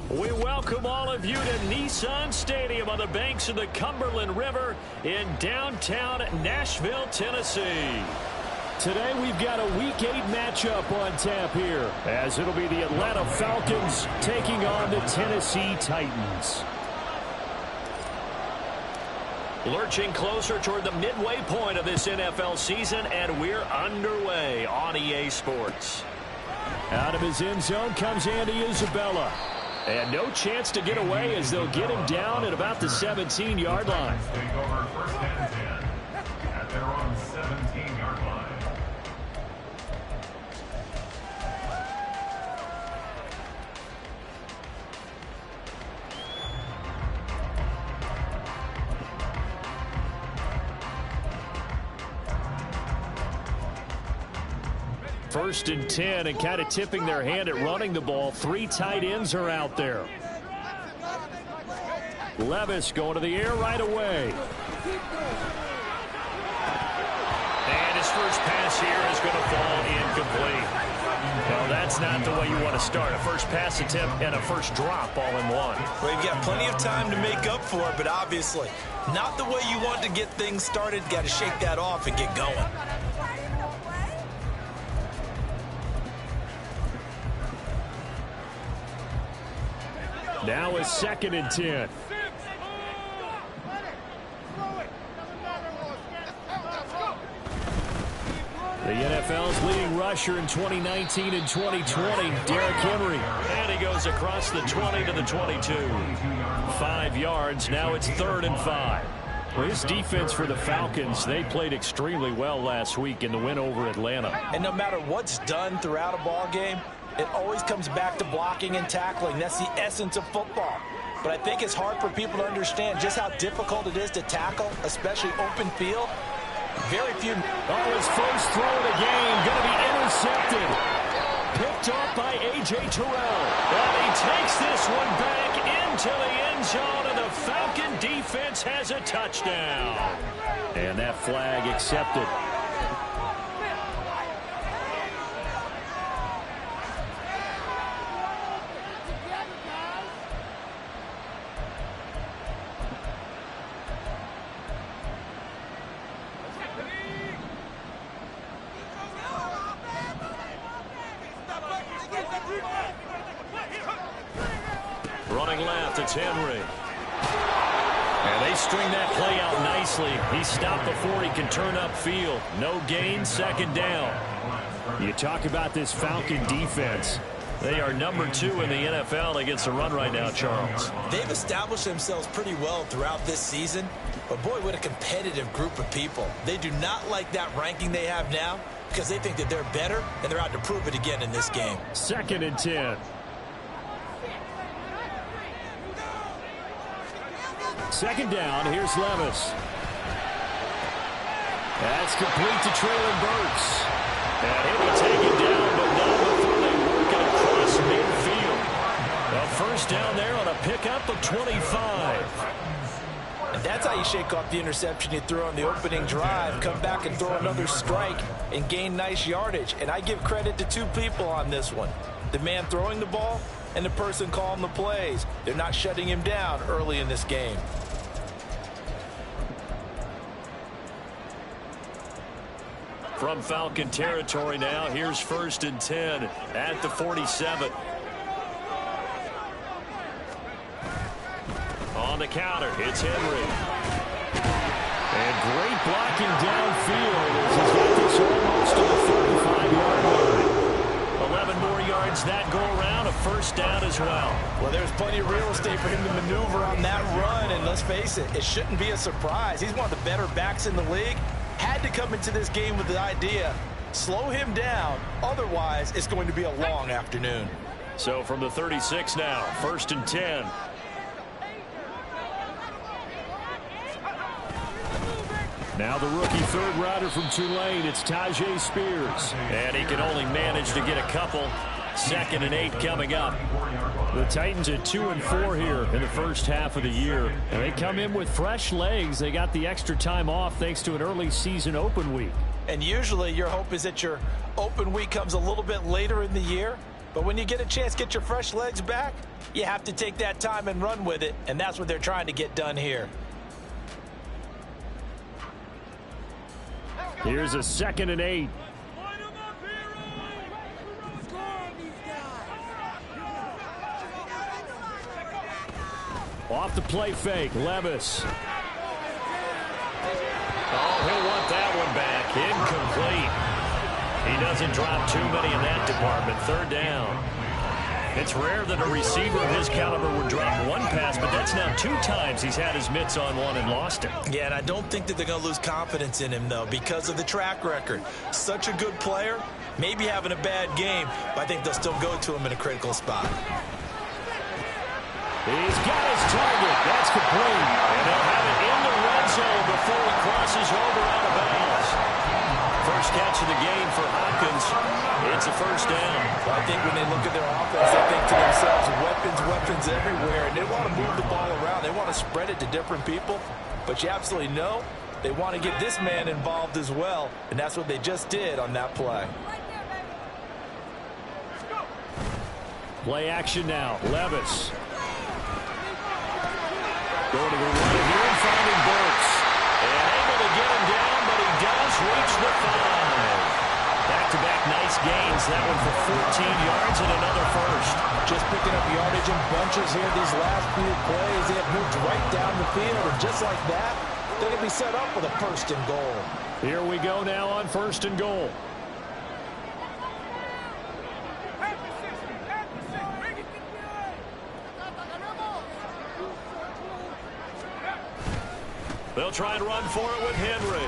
We welcome all of you to Nissan Stadium on the banks of the Cumberland River in downtown Nashville, Tennessee. Today we've got a Week 8 matchup on tap here, as it'll be the Atlanta Falcons taking on the Tennessee Titans. Lurching closer toward the midway point of this NFL season, and we're underway on EA Sports. Out of his end zone comes Andy Isabella. And no chance to get away as they'll get him down at about the 17-yard line. Take over first and 10 at their own 17-yard line. First and 10, and kind of tipping their hand at running the ball. 3 tight ends are out there. Levis going to the air right away. And his first pass here is going to fall incomplete. Well, that's not the way you want to start. A first pass attempt and a first drop all in one. Well, you've got plenty of time to make up for it, but obviously not the way you want to get things started. Got to shake that off and get going. Now is 2nd and 10. The NFL's leading rusher in 2019 and 2020, Derrick Henry. And he goes across the 20 to the 22. 5 yards. Now it's 3rd and 5. Well, his defense for the Falcons, they played extremely well last week in the win over Atlanta. And no matter what's done throughout a ball game, it always comes back to blocking and tackling. That's the essence of football. But I think it's hard for people to understand just how difficult it is to tackle, especially open field. Very few. Oh, his first throw of the game going to be intercepted. Picked off by A.J. Terrell. And he takes this one back into the end zone, and the Falcon defense has a touchdown. And that flag accepted. Running left, it's Henry. And they string that play out nicely. He stopped before he can turn upfield. No gain, 2nd down. You talk about this Falcon defense. They are number 2 in the NFL against the run right now, Charles. They've established themselves pretty well throughout this season. But, boy, what a competitive group of people. They do not like that ranking they have now because they think that they're better, and they're out to prove it again in this game. 2nd and 10. Second down, here's Levis. That's complete to Traylon Burks. And he'll be taken down, but not before they work it across midfield. A first down there on a pickup of 25. And that's how you shake off the interception you threw on the opening drive, come back and throw another strike and gain nice yardage. And I give credit to 2 people on this one. The man throwing the ball and the person calling the plays. They're not shutting him down early in this game. From Falcon territory now, here's 1st and 10 at the 47. On the counter, it's Henry. And great blocking downfield as he's got this almost to the 45-yard line. 11 more yards that go around, a first down as well. Well, there's plenty of real estate for him to maneuver on that run, and let's face it, it shouldn't be a surprise. He's one of the better backs in the league. Had to come into this game with the idea, slow him down, otherwise it's going to be a long afternoon. So from the 36 now, 1st and 10. Now the rookie third rounder from Tulane, it's Tajay Spears. And he can only manage to get a couple. 2nd and 8 coming up. The Titans at 2-4 here in the first half of the year. And they come in with fresh legs. They got the extra time off thanks to an early season open week. And usually your hope is that your open week comes a little bit later in the year. But when you get a chance to get your fresh legs back, you have to take that time and run with it. And that's what they're trying to get done here. Here's a 2nd and 8. Off the play fake, Levis. Oh, he'll want that one back. Incomplete. He doesn't drop too many in that department. 3rd down. It's rare that a receiver of his caliber would drop one pass, but that's now 2 times he's had his mitts on one and lost it. Yeah, and I don't think that they're going to lose confidence in him, though, because of the track record. Such a good player, maybe having a bad game, but I think they'll still go to him in a critical spot. He's got his target. That's complete. And they'll have it in the red zone before he crosses over out of bounds. First catch of the game for Hopkins. It's a 1st down. Well, I think when they look at their offense, they think to themselves, weapons everywhere. And they want to move the ball around. They want to spread it to different people. But you absolutely know they want to get this man involved as well. And that's what they just did on that play. Play action now. Levis. Going to the right here and finding Burks. And able to get him down, but he does reach the 5. Back-to-back nice gains. That one for 14 yards and another first. Just picking up yardage in bunches here these last few plays. They have moved right down the field, and just like that, they're going to be set up with a 1st and goal. Here we go now on 1st and goal. They'll try and run for it with Henry.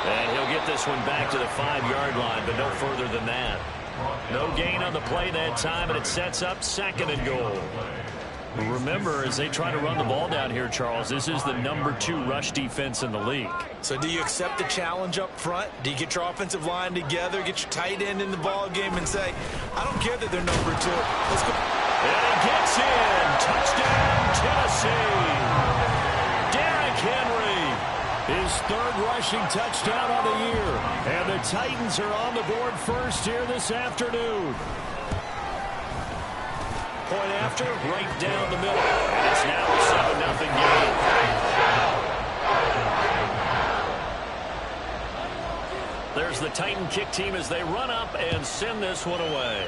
And he'll get this one back to the 5-yard line, but no further than that. No gain on the play that time, and it sets up 2nd and goal. Remember, as they try to run the ball down here, Charles, this is the number 2 rush defense in the league. So do you accept the challenge up front? Do you get your offensive line together, get your tight end in the ball game and say, I don't care that they're number 2. Let's go. And he gets in. Touchdown, Tennessee. Derrick Henry. His 3rd rushing touchdown of the year. And the Titans are on the board first here this afternoon. Point after, right down the middle. And it's now a 7-0 game. There's the Titan kick team as they run up and send this one away.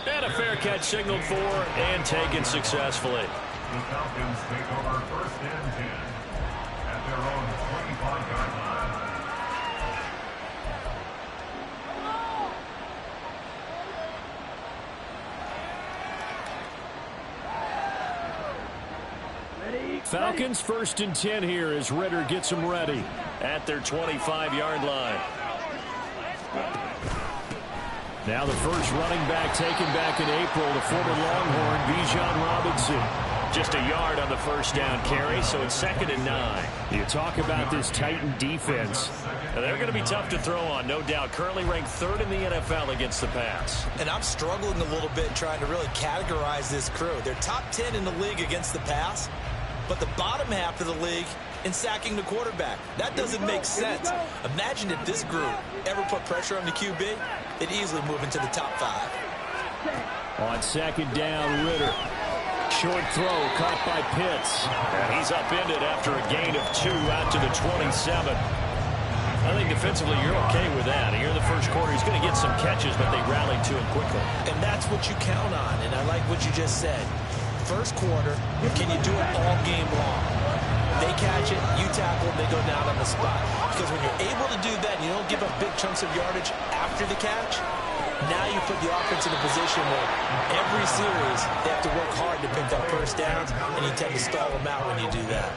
And a fair catch signaled for and taken successfully. The Falcons take over 1st and 10 at their own 25-yard line. Falcons 1st and 10 here as Ritter gets them ready at their 25-yard line. Now the first running back taken back in April, the former Longhorn, Bijan Robinson. Just a yard on the 1st down carry, so it's 2nd and 9. You talk about this Titan defense. Now they're going to be tough to throw on, no doubt. Currently ranked 3rd in the NFL against the pass. And I'm struggling a little bit trying to really categorize this crew. They're top 10 in the league against the pass, but the bottom half of the league in sacking the quarterback. That doesn't make sense. Imagine if this group ever put pressure on the QB, they'd easily move into the top 5. On 2nd down, Ritter. Short throw caught by Pitts. And he's upended after a gain of 2 out to the 27. I think defensively you're okay with that. Here in the first quarter, he's going to get some catches, but they rallied to him quickly. And that's what you count on, and I like what you just said. First quarter, can you do it all game long? They catch it, you tackle them, they go down on the spot. Because when you're able to do that, and you don't give up big chunks of yardage after the catch, now you put the offense in a position where every series they have to work hard to pick up 1st downs, and you tend to stall them out when you do that.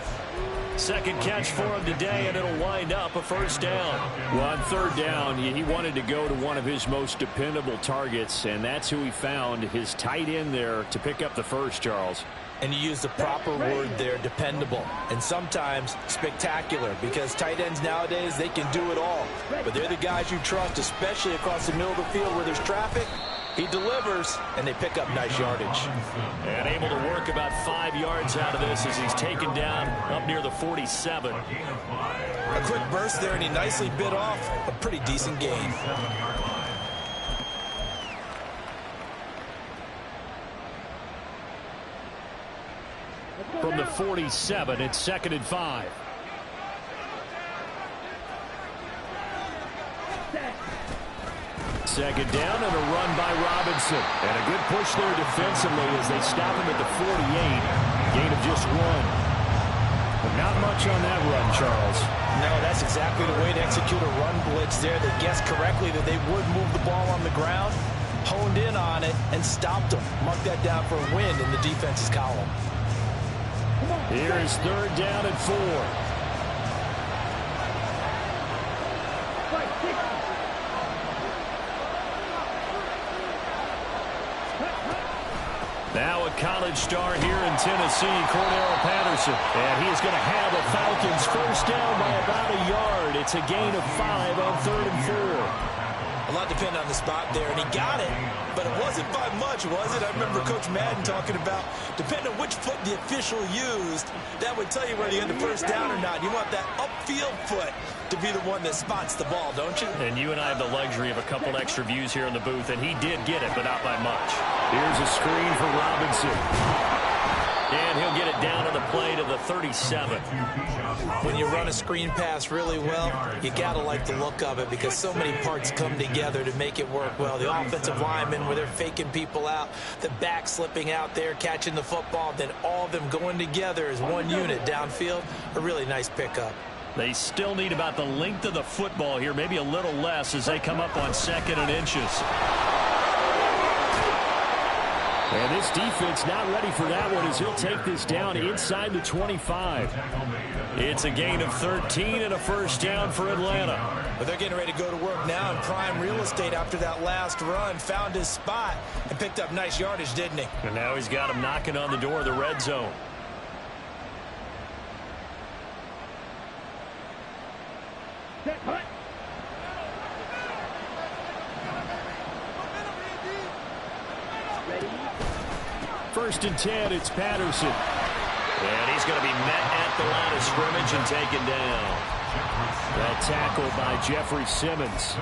Second catch for him today, and it'll wind up a first down. Well, on third down, he wanted to go to one of his most dependable targets, and that's who he found, his tight end there, to pick up the first, Charles. And you use the proper word there, dependable, and sometimes spectacular, because tight ends nowadays, they can do it all. But they're the guys you trust, especially across the middle of the field where there's traffic. He delivers, and they pick up nice yardage. And able to work about 5 yards out of this as he's taken down up near the 47. A quick burst there, and he nicely bit off a pretty decent gain. From the 47, it's 2nd and 5. Second down and a run by Robinson. And a good push there defensively as they stop him at the 48. Gain of just 1. But not much on that run, Charles. No, that's exactly the way to execute a run blitz there. They guessed correctly that they would move the ball on the ground, honed in on it, and stopped them. Mark that down for a win in the defense's column. Here is 3rd down and 4. Now a college star here in Tennessee, Cordarrelle Patterson. And he is going to have a Falcons first down by about a yard. It's a gain of 5 on 3rd and 4. A lot depended on the spot there, and he got it, but it wasn't by much, was it? I remember Coach Madden talking about, depending on which foot the official used, that would tell you whether you had the first down or not. You want that upfield foot to be the one that spots the ball, don't you? And you and I have the luxury of a couple extra views here in the booth, and he did get it, but not by much. Here's a screen for Robinson. And he'll get it down to the play to the 37. When you run a screen pass really well, you got to like the look of it because so many parts come together to make it work well. The offensive linemen where they're faking people out, the back slipping out there, catching the football, then all of them going together as one unit downfield. A really nice pickup. They still need about the length of the football here, maybe a little less as they come up on 2nd and inches. And this defense not ready for that one as he'll take this down inside the 25. It's a gain of 13 and a first down for Atlanta. But they're getting ready to go to work now in prime real estate after that last run. Found his spot and picked up nice yardage, didn't he? And now he's got him knocking on the door of the red zone. First and 10, it's Patterson. And he's going to be met at the line of scrimmage and taken down. That tackle by Jeffrey Simmons.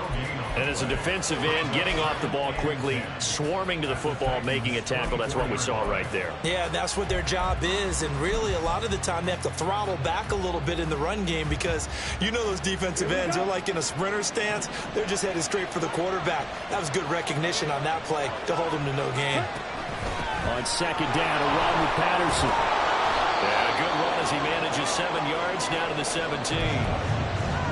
And as a defensive end, getting off the ball quickly, swarming to the football, making a tackle. That's what we saw right there. Yeah, that's what their job is. And really, a lot of the time, they have to throttle back a little bit in the run game because you know those defensive ends, they're like in a sprinter stance. They're just headed straight for the quarterback. That was good recognition on that play to hold him to no gain. On 2nd down, a run with Patterson. And a good run as he manages 7 yards down to the 17.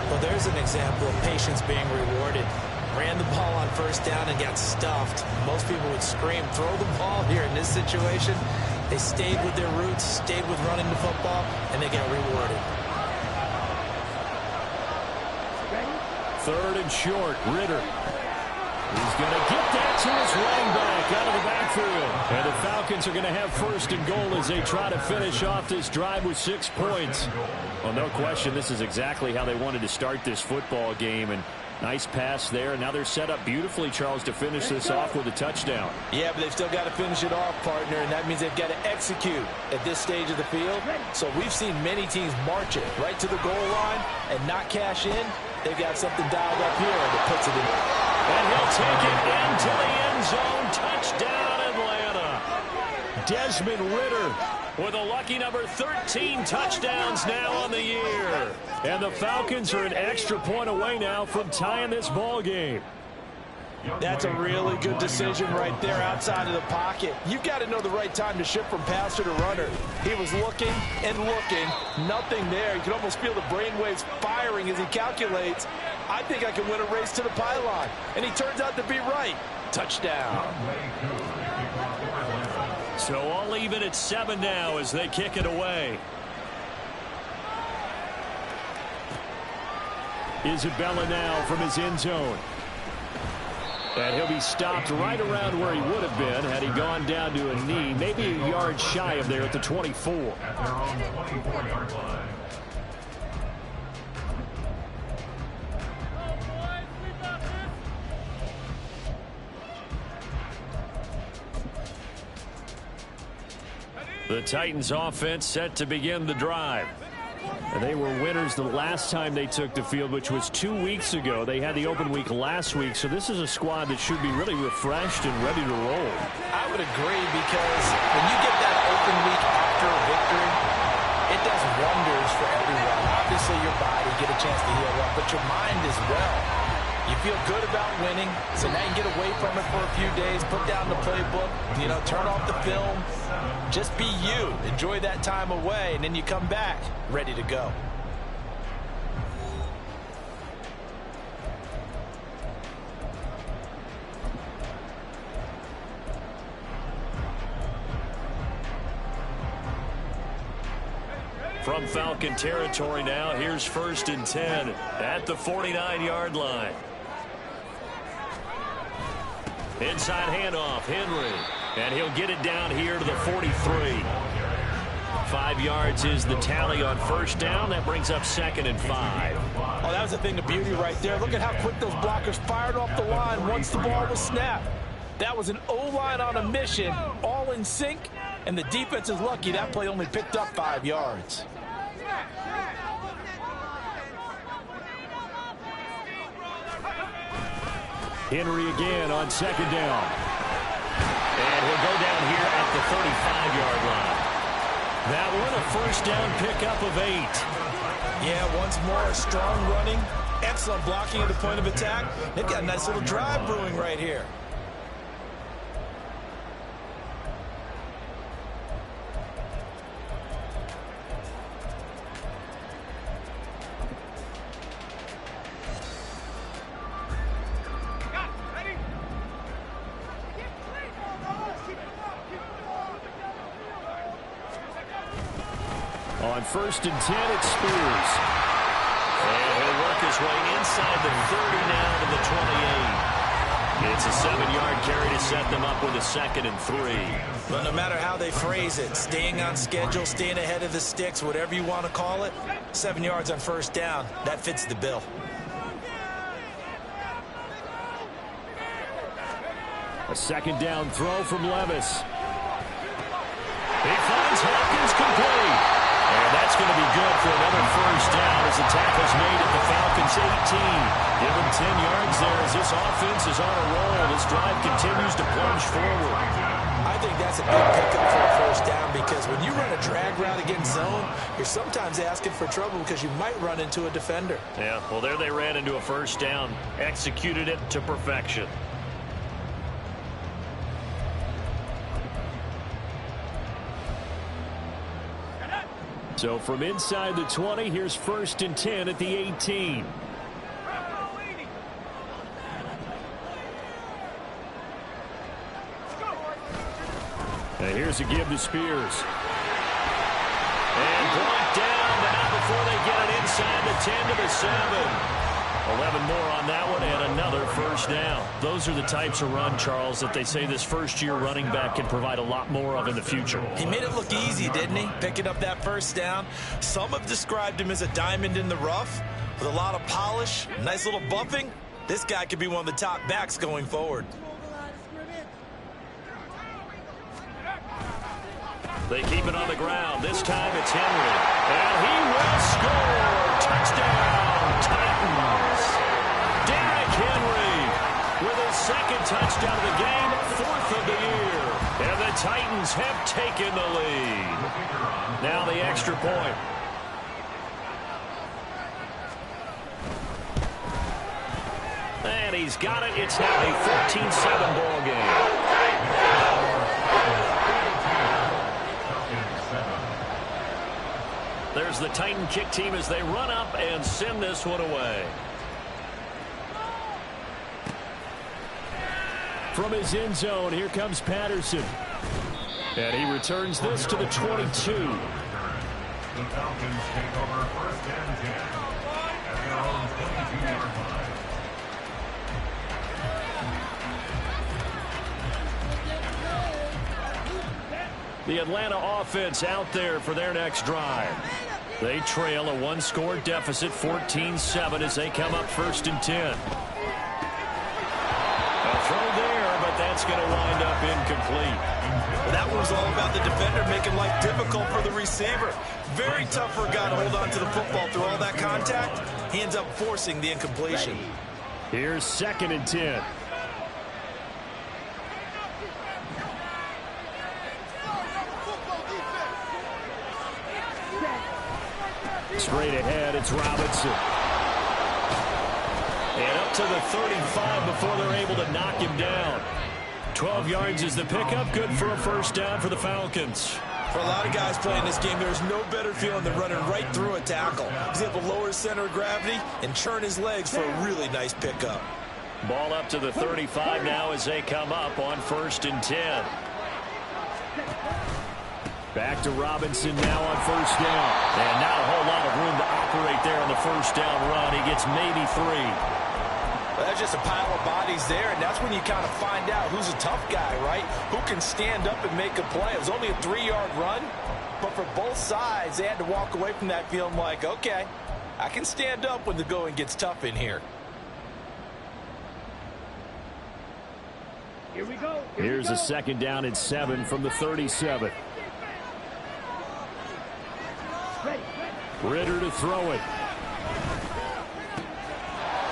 Well, there's an example of patience being rewarded. Ran the ball on first down and got stuffed. Most people would scream, throw the ball here in this situation. They stayed with their roots, stayed with running the football, and they got rewarded. 3rd and short, Ritter. He's going to get that to his running back out of the backfield. And the Falcons are going to have 1st and goal as they try to finish off this drive with 6 points. Well, no question, this is exactly how they wanted to start this football game. And nice pass there. Now they're set up beautifully, Charles, to finish this off with a touchdown. Yeah, but they've still got to finish it off, partner, and that means they've got to execute at this stage of the field. So we've seen many teams march it right to the goal line and not cash in. They've got something dialed up here that puts it in. And he'll take it into the end zone. Touchdown, Atlanta. Desmond Ritter with a lucky number 13 touchdowns now on the year. And the Falcons are an extra point away now from tying this ball game. That's a really good decision right there outside of the pocket. You've got to know the right time to shift from passer to runner. He was looking and looking. Nothing there. You can almost feel the brainwaves firing as he calculates. I think I can win a race to the pylon. And he turns out to be right. Touchdown. So all even at 7 now as they kick it away. Isabella now from his end zone. And he'll be stopped right around where he would have been had he gone down to a knee, maybe a yard shy of there at the 24. At their own 24-yard line. The Titans offense set to begin the drive. And they were winners the last time they took the field, which was 2 weeks ago. They had the open week last week, so this is a squad that should be really refreshed and ready to roll. I would agree, because when you get that open week after a victory, it does wonders for everyone. Obviously, your body get a chance to heal up, but your mind as well. You feel good about winning, so now you get away from it for a few days, put down the playbook, turn off the film. Just be you. Enjoy that time away, and then you come back ready to go. From Falcon territory now, here's 1st and 10 at the 49-yard line. Inside handoff, Henry. And he'll get it down here to the 43. 5 yards is the tally on 1st down. That brings up 2nd and 5. Oh, that was a thing of beauty right there. Look at how quick those blockers fired off the line once the ball was snapped. That was an O-line on a mission, all in sync, and the defense is lucky that play only picked up 5 yards. Henry again on 2nd down. And he'll go down here at the 35-yard line. That one a 1st down pickup of 8. Yeah, once more, strong running, excellent blocking at the point of attack. They've got a nice little drive brewing right here. On 1st and 10, it's Spears. And he'll work his way inside the 30 now to the 28. It's a 7-yard carry to set them up with a 2nd and 3. But no matter how they phrase it, staying on schedule, staying ahead of the sticks, whatever you want to call it, 7 yards on 1st down, that fits the bill. A 2nd down throw from Levis. He finds Hopkins complete. And that's going to be good for another 1st down as the tackle's made at the Falcons 18. Give him 10 yards there as this offense is on a roll. This drive continues to plunge forward. I think that's a big pickup for a 1st down, because when you run a drag route against zone, you're sometimes asking for trouble because you might run into a defender. Yeah, well, there they ran into a 1st down. Executed it to perfection. So from inside the 20, here's 1st and 10 at the 18. And here's a give to Spears. And blocked down, but not before they get it inside the 10 to the 7. 11 more on that one, and another 1st down. Those are the types of run, Charles, that they say this first-year running back can provide a lot more of in the future. He made it look easy, didn't he? Picking up that 1st down. Some have described him as a diamond in the rough with a lot of polish, nice little buffing. This guy could be one of the top backs going forward. They keep it on the ground. This time it's Henry. And he will score. Touchdown, Titans. Derrick Henry with his 2nd touchdown of the game, 4th of the year. And the Titans have taken the lead. Now the extra point. And he's got it. It's now a 14-7 ball game. There's the Titan kick team as they run up and send this one away. From his end zone, here comes Patterson. And he returns this to the 22. The Falcons take over 1st and 10 at their own 22. The Atlanta offense out there for their next drive. They trail a one-score deficit, 14-7, as they come up 1st and 10. A throw there, but that's going to wind up incomplete. Well, that was all about the defender making life difficult for the receiver. Very tough for a guy to hold on to the football through all that contact. He ends up forcing the incompletion. Here's 2nd and 10. Straight ahead, it's Robinson. And up to the 35 before they're able to knock him down. 12 yards is the pickup. Good for a 1st down for the Falcons. For a lot of guys playing this game, there's no better feeling than running right through a tackle. He's able to lower his center of gravity and churn his legs for a really nice pickup. Ball up to the 35 now as they come up on 1st and 10. Back to Robinson now on 1st down. And not a whole lot of room to operate there on the 1st down run. He gets maybe 3. Well, that's just a pile of bodies there, and that's when you kind of find out who's a tough guy, right? Who can stand up and make a play. It was only a 3-yard run, but for both sides, they had to walk away from that feeling like, okay, I can stand up when the going gets tough in here. Here we go. Here's a 2nd down and 7 from the 37. Ritter to throw it.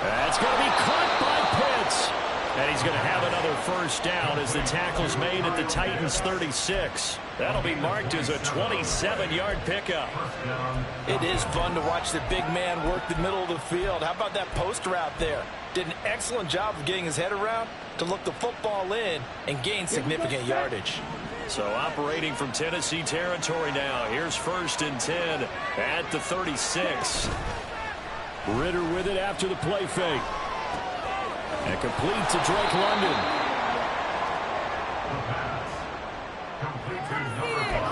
That's going to be caught by Pitts. And he's going to have another 1st down as the tackle's made at the Titans 36. That'll be marked as a 27-yard pickup. It is fun to watch the big man work the middle of the field. How about that post route there? Did an excellent job of getting his head around to look the football in and gain significant yardage. So operating from Tennessee territory now. Here's 1st and 10 at the 36. Ritter with it after the play fake. And complete to Drake London. The pass. Complete to number 5,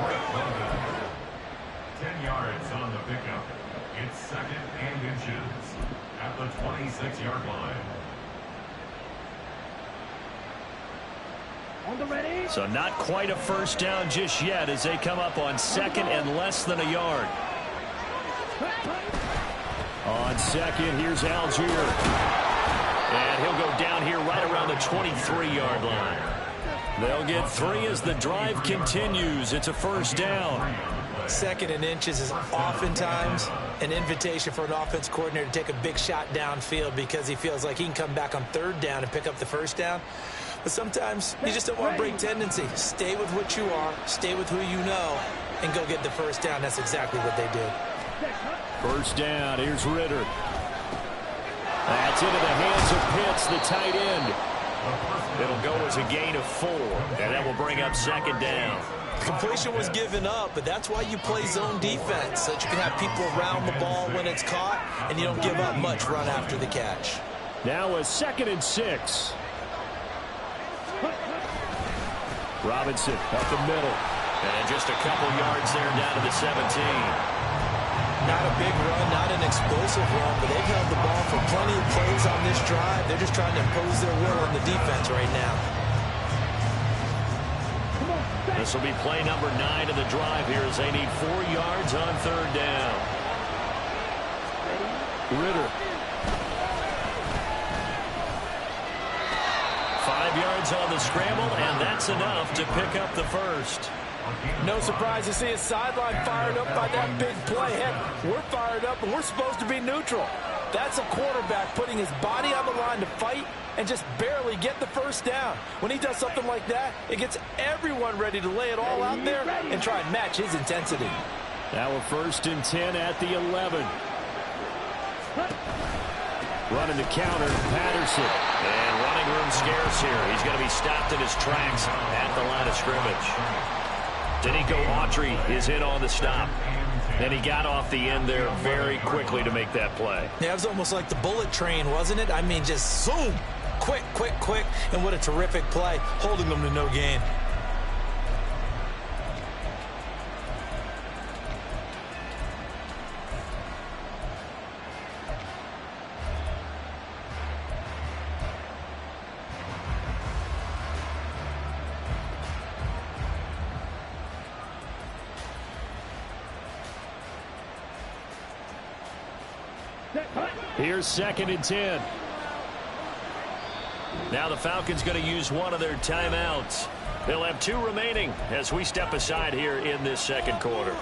Drake London. 10 yards on the pickup. It's 2nd and inches at the 26-yard line. On the ready. So not quite a 1st down just yet as they come up on 2nd and less than a yard. On 2nd, here's Algier. And he'll go down here right around the 23-yard line. They'll get 3 as the drive continues. It's a 1st down. 2nd and inches is oftentimes an invitation for an offense coordinator to take a big shot downfield because he feels like he can come back on 3rd down and pick up the 1st down. But sometimes you just don't want to break tendency. Stay with what you are, stay with who you know, and go get the 1st down. That's exactly what they did. 1st down, here's Ritter. That's into the hands of Pitts, the tight end. It'll go as a gain of 4, and that will bring up 2nd down. Completion was given up, but that's why you play zone defense, so that you can have people around the ball when it's caught, and you don't give up much run after the catch. Now a 2nd and 6. Robinson up the middle. And just a couple yards there down to the 17. Not a big run, not an explosive run, but they've held the ball for plenty of plays on this drive. They're just trying to impose their will on the defense right now. This will be play number 9 of the drive here as they need 4 yards on 3rd down. Ritter. 5 yards on the scramble, and that's enough to pick up the 1st. No surprise to see his sideline fired up by that big play. Heck, we're fired up, and we're supposed to be neutral. That's a quarterback putting his body on the line to fight and just barely get the 1st down. When he does something like that, it gets everyone ready to lay it all out there and try and match his intensity. Now a 1st and 10 at the 11. Running the counter, Patterson. And running room scarce here. He's going to be stopped in his tracks at the line of scrimmage. Denico Autry is in on the stop. And he got off the end there very quickly to make that play. Yeah, it was almost like the bullet train, wasn't it? I mean, just zoom. Quick, quick, quick. And what a terrific play, holding them to no gain. Here's 2nd and 10. Now the Falcons going to use one of their timeouts. They'll have 2 remaining as we step aside here in this 2nd quarter.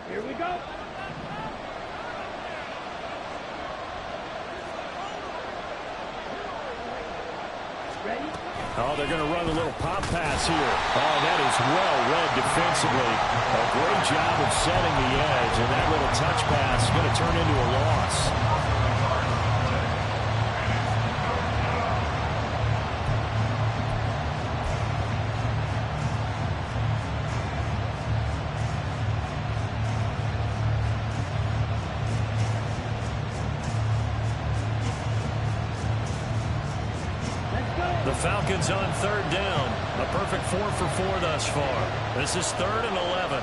Here we go. Ready? Oh, they're going to run a little pop pass here. Oh, that is well read defensively. A great job of setting the edge, and that little touch pass is going to turn into a loss. The Falcons on 3rd down. A perfect 4 for 4 thus far. This is 3rd and 11.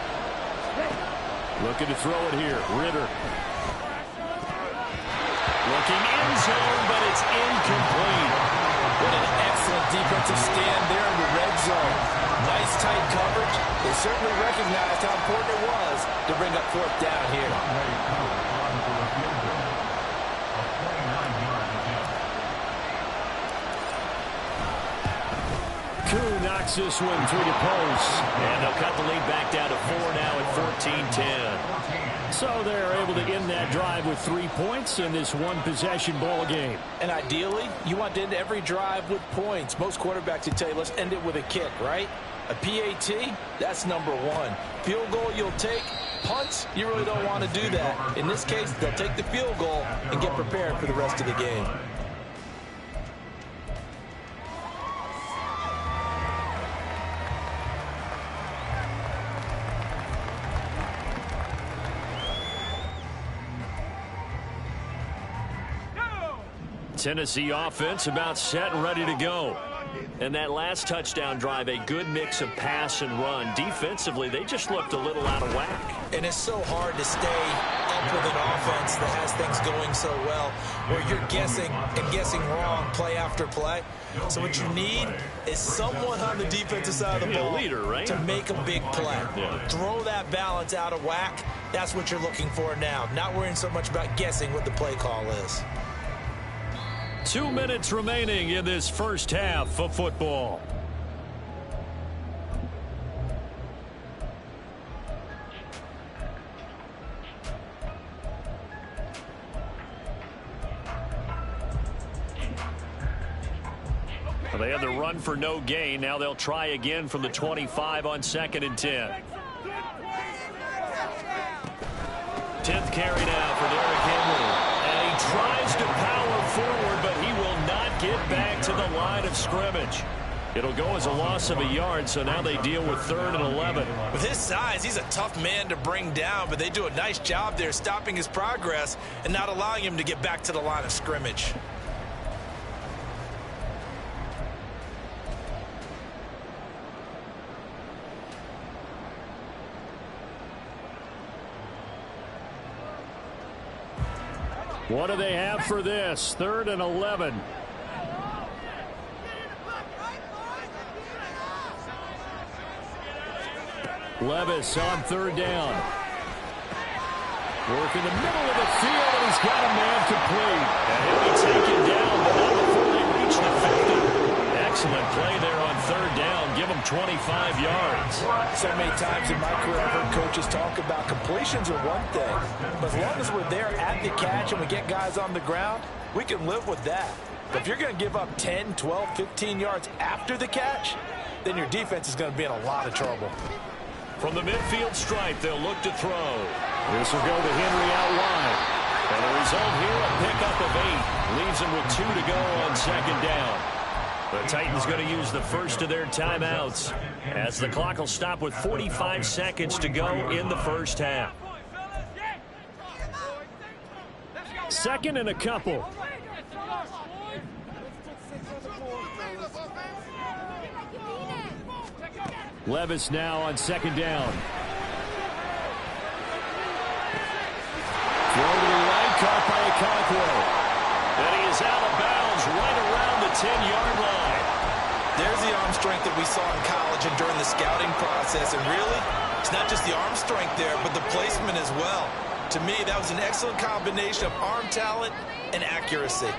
Looking to throw it here. Ritter. Looking in zone, but it's incomplete. What an excellent defensive stand there in the red zone. Nice tight coverage. They certainly recognized how important it was to bring up 4th down here. Koo knocks this one through the post. And they'll cut the lead back down to 4 now at 14-10. So they're able to end that drive with 3 points in this one-possession ball game. And ideally, you want to end every drive with points. Most quarterbacks would tell you, let's end it with a kick, right? A PAT, that's number 1. Field goal you'll take. Punts, you really don't want to do that. In this case, they'll take the field goal and get prepared for the rest of the game. Tennessee offense about set and ready to go. And that last touchdown drive, a good mix of pass and run. Defensively, they just looked a little out of whack. And it's so hard to stay up with an offense that has things going so well, where you're guessing and guessing wrong play after play. So what you need is someone on the defensive side of the ball leader, right? to make a big play. Yeah. Throw that balance out of whack. That's what you're looking for now. Not worrying so much about guessing what the play call is. 2 minutes remaining in this first half of football. Well, they had the run for no gain. Now they'll try again from the 25 on 2nd and 10. 10th carry now for Derrick Henry. And he tries to power forward, but he will not get back to the line of scrimmage. It'll go as a loss of a yard, so now they deal with 3rd and 11. With his size, he's a tough man to bring down, but they do a nice job there stopping his progress and not allowing him to get back to the line of scrimmage. What do they have for this? 3rd and 11. Levis on 3rd down. Work in the middle of the field, and he's got a man complete. And he'll be taken down, but not before they reach the 50. Excellent play there on 3rd down. Give him 25 yards. So many times in my career, I've heard coaches talk about completions are one thing. But as long as we're there at the catch and we get guys on the ground, we can live with that. But if you're going to give up 10, 12, 15 yards after the catch, then your defense is going to be in a lot of trouble. From the midfield stripe, they'll look to throw. This will go to Henry out wide. And the result here, a pickup of 8. Leaves him with 2 to go on 2nd down. The Titans going to use the first of their timeouts as the clock will stop with 45 seconds to go in the first half. 2nd and a couple. Levis now on 2nd down. Throw to the right, caught by Okonkwo. And he is out of bounds right around the 10-yard line. There's the arm strength that we saw in college and during the scouting process. And really, it's not just the arm strength there, but the placement as well. To me, that was an excellent combination of arm talent and accuracy.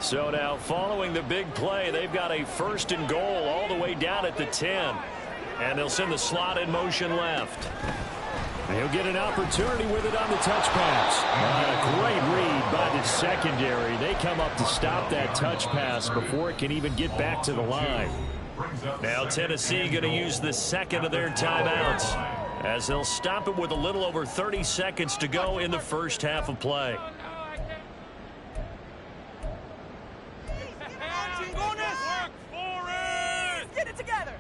So now, following the big play, they've got a 1st and goal all the way down at the 10. And they'll send the slot in motion left. He'll get an opportunity with it on the touch pass. And a great read by the secondary. They come up to stop that touch pass before it can even get back to the line. Now Tennessee going to use the 2nd of their timeouts, as they'll stop it with a little over 30 seconds to go in the first half of play. Get it together.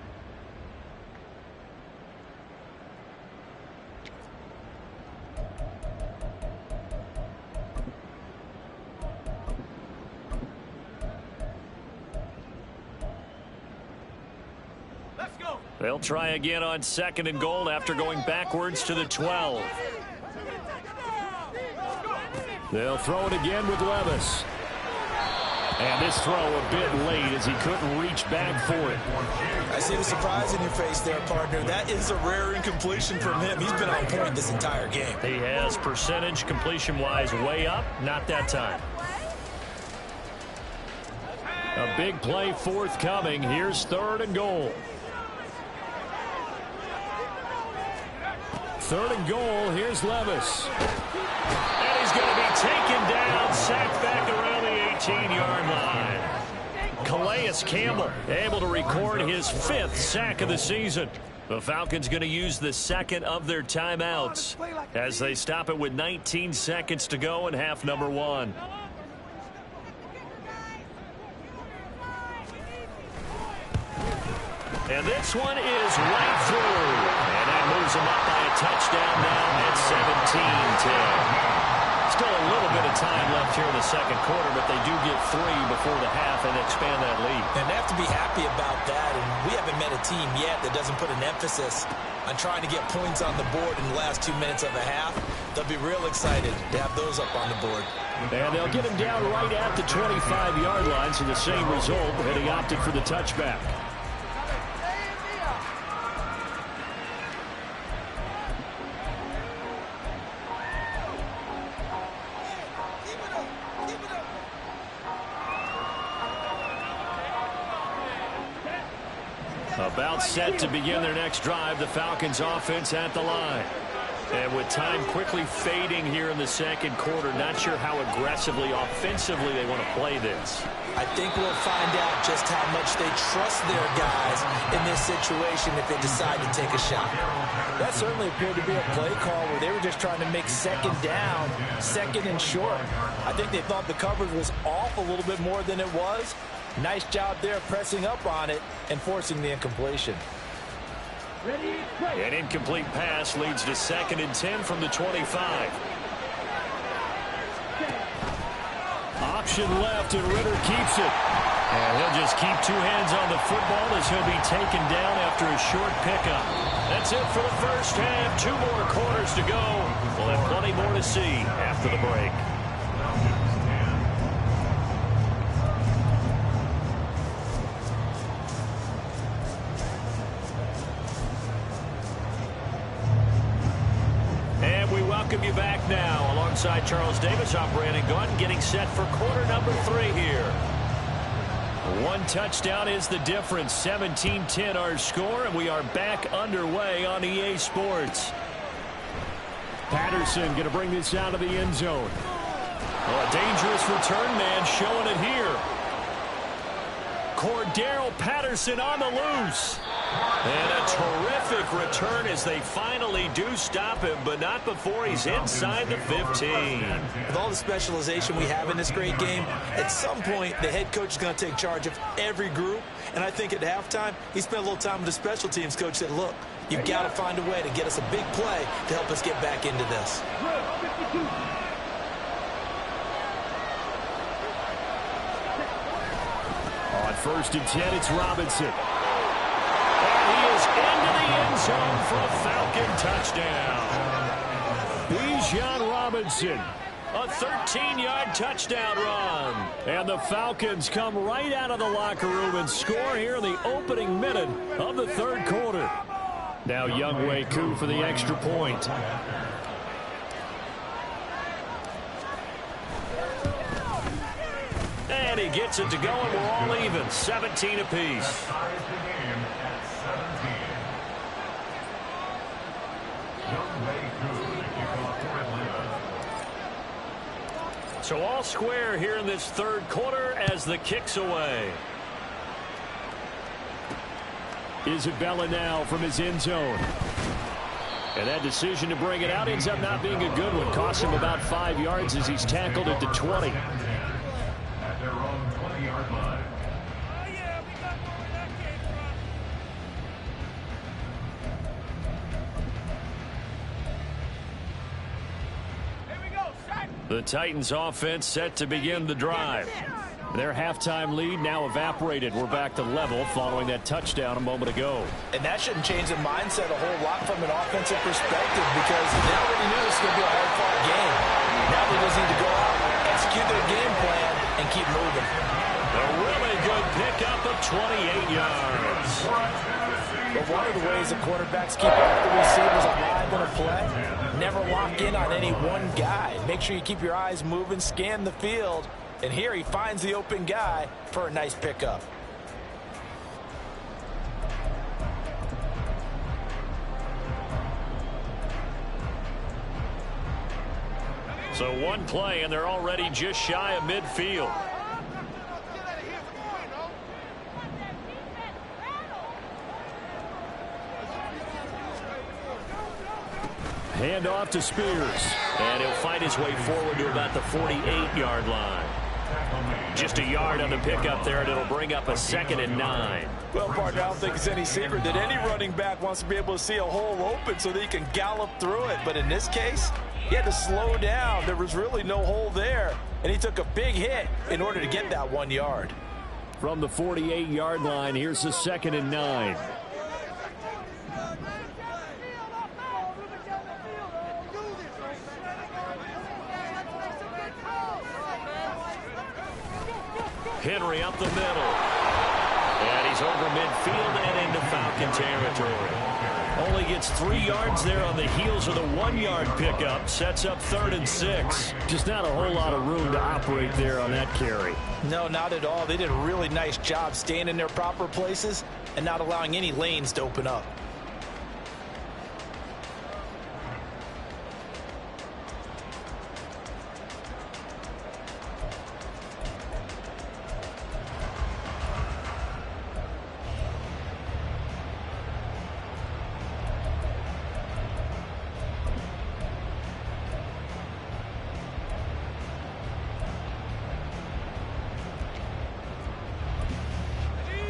Let's go. They'll try again on 2nd and goal after going backwards to the 12. They'll throw it again with Levis. And this throw a bit late as he couldn't reach back for it. I see the surprise in your face there, partner. That is a rare incompletion from him. He's been on point this entire game. He has percentage completion-wise way up. Not that time. A big play forthcoming. Here's 3rd and goal. 3rd and goal. Here's Levis. And he's going to be taken down, sacked back around the 18-yard line. Calais Campbell able to record his 5th sack of the season. The Falcons going to use the 2nd of their timeouts as they stop it with 19 seconds to go in half number 1. And this one is right through. And that moves them up by a touchdown now at 17-10. Still a little bit of time left here in the 2nd quarter, but they do get 3 before the half and expand that lead. And they have to be happy about that. And we haven't met a team yet that doesn't put an emphasis on trying to get points on the board in the last 2 minutes of a half. They'll be real excited to have those up on the board. And they'll get him down right at the 25-yard line, so the same result, but he opted for the touchback. About set to begin their next drive, the Falcons offense at the line. And with time quickly fading here in the 2nd quarter, not sure how aggressively, offensively they want to play this. I think we'll find out just how much they trust their guys in this situation if they decide to take a shot. That certainly appeared to be a play call where they were just trying to make 2nd down, 2nd and short. I think they thought the coverage was off a little bit more than it was. Nice job there pressing up on it and forcing the incompletion. An incomplete pass leads to 2nd and 10 from the 25. Option left, and Ritter keeps it. And he'll just keep 2 hands on the football as he'll be taken down after a short pickup. That's it for the first half. 2 more quarters to go. We'll have plenty more to see after the break. Welcome you back now alongside Charles Davis. I'm Brandon Gaunt, getting set for quarter number 3 here. 1 touchdown is the difference. 17-10 our score, and we are back underway on EA Sports. Patterson going to bring this out of the end zone. Well, a dangerous return man showing it here. Cordero Patterson on the loose. And a terrific return as they finally do stop him, but not before he's inside the 15. With all the specialization we have in this great game, at some point the head coach is going to take charge of every group. And I think at halftime, he spent a little time with the special teams coach, said, look, you've got to find a way to get us a big play to help us get back into this. On 1st and 10, it's Robinson. And he is into the end zone for a Falcon touchdown. Bijan Robinson, a 13-yard touchdown run. And the Falcons come right out of the locker room and score here in the opening minute of the 3rd quarter. Now Younghoe Koo for the extra point. And he gets it to go, and we're all even, 17 apiece. So all square here in this 3rd quarter as the kick's away. Isabella now from his end zone. And that decision to bring it out ends up not being a good one. Costs him about 5 yards as he's tackled at the 20. At their own 20-yard line. The Titans offense set to begin the drive. Their halftime lead now evaporated. We're back to level following that touchdown a moment ago. And that shouldn't change the mindset a whole lot from an offensive perspective because they already knew this was going to be a hard-fought game. Now they just need to go out, execute their game plan, and keep moving. A really good pickup of 28 yards. But one of the ways the quarterbacks keep all the receivers alive in a play, never lock in on any one guy. Make sure you keep your eyes moving, scan the field, and here he finds the open guy for a nice pickup. So one play, and they're already just shy of midfield. Hand off to Spears. And he'll find his way forward to about the 48-yard line. Just a yard on the pickup there, and it'll bring up a 2nd and 9. Well, partner, I don't think it's any secret that any running back wants to be able to see a hole open so that he can gallop through it. But in this case, he had to slow down. There was really no hole there, and he took a big hit in order to get that 1 yard. From the 48-yard line, here's the 2nd and 9. Henry up the middle. And he's over midfield and into Falcon territory. Only gets 3 yards there on the heels of the 1-yard pickup. Sets up 3rd and 6. Just not a whole lot of room to operate there on that carry. No, not at all. They did a really nice job staying in their proper places and not allowing any lanes to open up.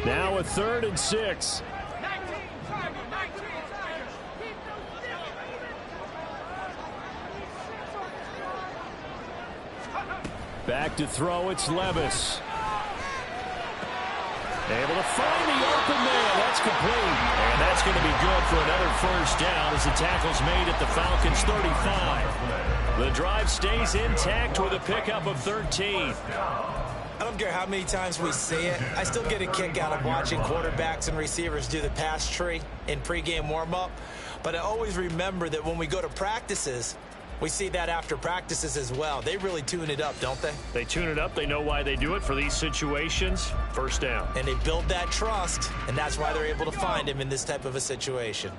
Now a 3rd and 6. Back to throw, it's Levis. Able to find the open man. That's complete. And that's going to be good for another 1st down as the tackle's made at the Falcons' 35. The drive stays intact with a pickup of 13. I don't care how many times we say it, I still get a kick out of watching quarterbacks and receivers do the pass tree in pregame warm-up. But I always remember that when we go to practices, we see that after practices as well. They really tune it up, don't they? They tune it up. They know why they do it for these situations. 1st down. And they build that trust, and that's why they're able to find him in this type of a situation.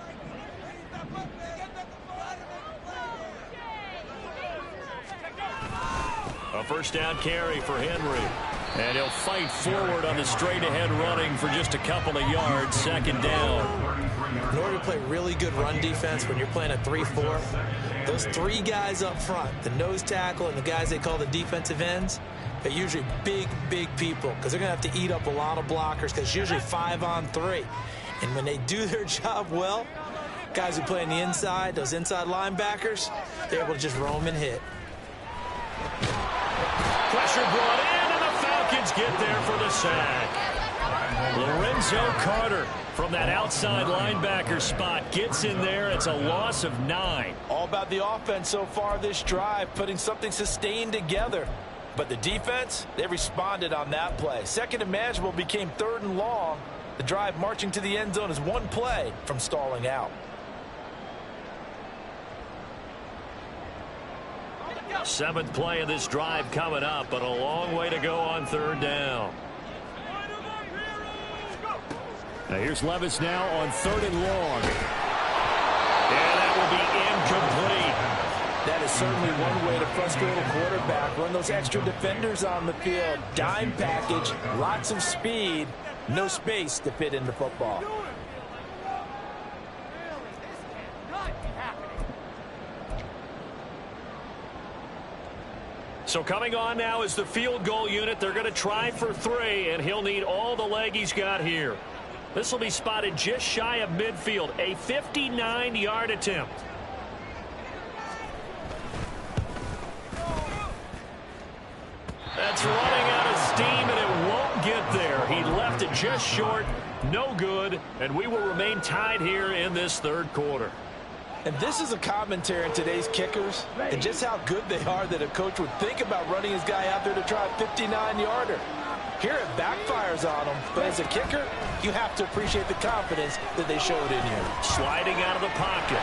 A 1st down carry for Henry. And he'll fight forward on the straight-ahead running for just a couple of yards. Second down. In order to play really good run defense when you're playing a 3-4, those three guys up front, the nose tackle and the guys they call the defensive ends, they're usually big, big people because they're going to have to eat up a lot of blockers because it's usually 5-on-3. And when they do their job well, guys who play on the inside, those inside linebackers, they're able to just roam and hit. Pressure brought in, and the Falcons get there for the sack. Lorenzo Carter from that outside linebacker spot gets in there. It's a loss of 9. All about the offense so far this drive, putting something sustained together. But the defense, they responded on that play. Second and manageable became 3rd and long. The drive marching to the end zone is one play from stalling out. Seventh play of this drive coming up, but a long way to go on 3rd down. Now here's Levis now on 3rd and long. And that will be incomplete. That is certainly one way to frustrate a quarterback. Run those extra defenders on the field. Dime package, lots of speed, no space to fit into football. So coming on now is the field goal unit. They're going to try for 3, and he'll need all the leg he's got here. This will be spotted just shy of midfield. A 59-yard attempt. That's running out of steam, and it won't get there. He left it just short. No good, and we will remain tied here in this 3rd quarter. And this is a commentary on today's kickers and just how good they are that a coach would think about running his guy out there to try a 59-yarder. Here it backfires on him, but as a kicker, you have to appreciate the confidence that they showed in you. Sliding out of the pocket.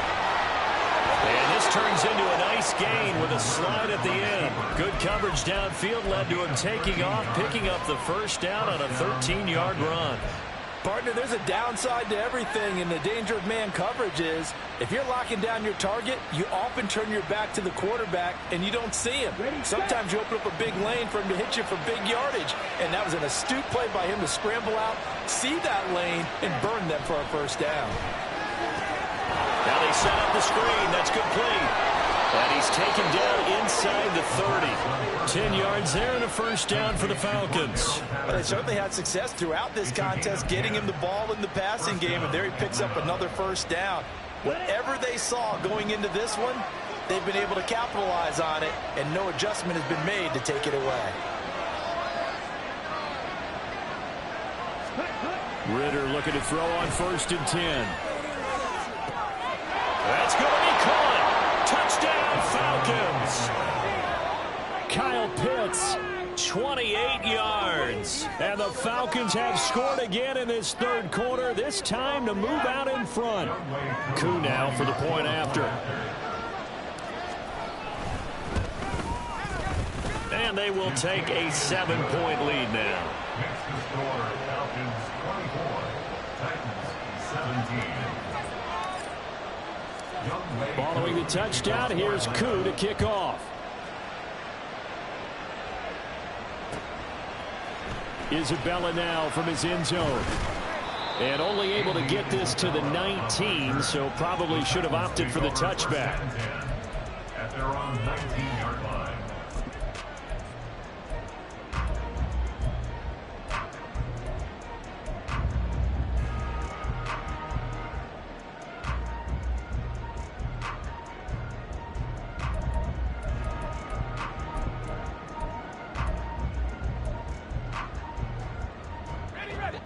And this turns into a nice gain with a slide at the end. Good coverage downfield led to him taking off, picking up the 1st down on a 13-yard run. Partner, there's a downside to everything, and the danger of man coverage is if you're locking down your target, you often turn your back to the quarterback and you don't see him. Sometimes you open up a big lane for him to hit you for big yardage, and that was an astute play by him to scramble out, see that lane, and burn them for a 1st down. Now they set up the screen. That's complete. And he's taken down inside the 30. 10 yards there and a 1st down for the Falcons. Well, they certainly had success throughout this contest getting him the ball in the passing game, and there he picks up another 1st down. Whatever they saw going into this one, they've been able to capitalize on it, and no adjustment has been made to take it away. Ritter looking to throw on 1st and 10. That's going to be caught. Touchdown, Falcons. Kyle Pitts, 28 yards. And the Falcons have scored again in this 3rd quarter, this time to move out in front. Koo now for the point after. And they will take a 7-point lead now. Next to score, Falcons 24, Titans 17. Following the touchdown, here's Koo to kick off. Isabella now from his end zone. And only able to get this to the 19, so probably should have opted for the touchback. At their own 19-yard line.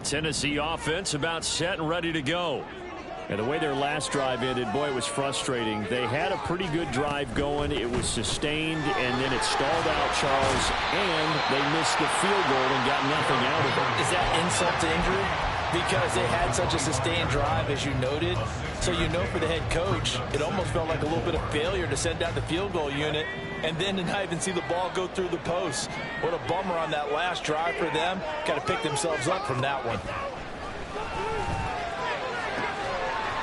Tennessee offense about set and ready to go. And the way their last drive ended, boy, it was frustrating. They had a pretty good drive going. It was sustained, and then it stalled out, Charles, and they missed the field goal and got nothing out of it. Is that insult to injury? Because they had such a sustained drive, as you noted. So you know for the head coach, it almost felt like a little bit of failure to send out the field goal unit and then to not even see the ball go through the post. What a bummer on that last drive for them. Got to pick themselves up from that one.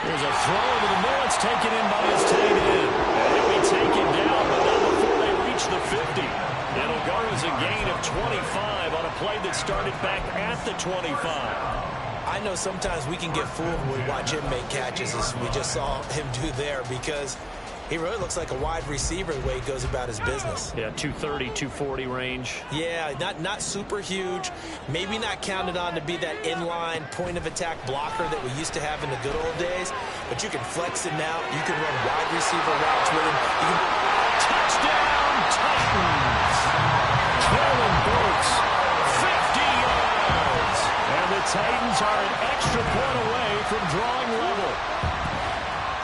There's a throw to the middle. It's taken in by his tight end. And he'll be taken down, but not before they reach the 50. It'll go as a gain of 25 on a play that started back at the 25. I know sometimes we can get fooled when we watch him make catches, as we just saw him do there, because he really looks like a wide receiver the way he goes about his business. Yeah, 230, 240 range. Yeah, not super huge. Maybe not counted on to be that inline point-of-attack blocker that we used to have in the good old days, but you can flex him out. You can run wide receiver routes with him. Touchdown, Titans! Traylon Burks, 50 yards! And the Titans are an extra point away from drawing level.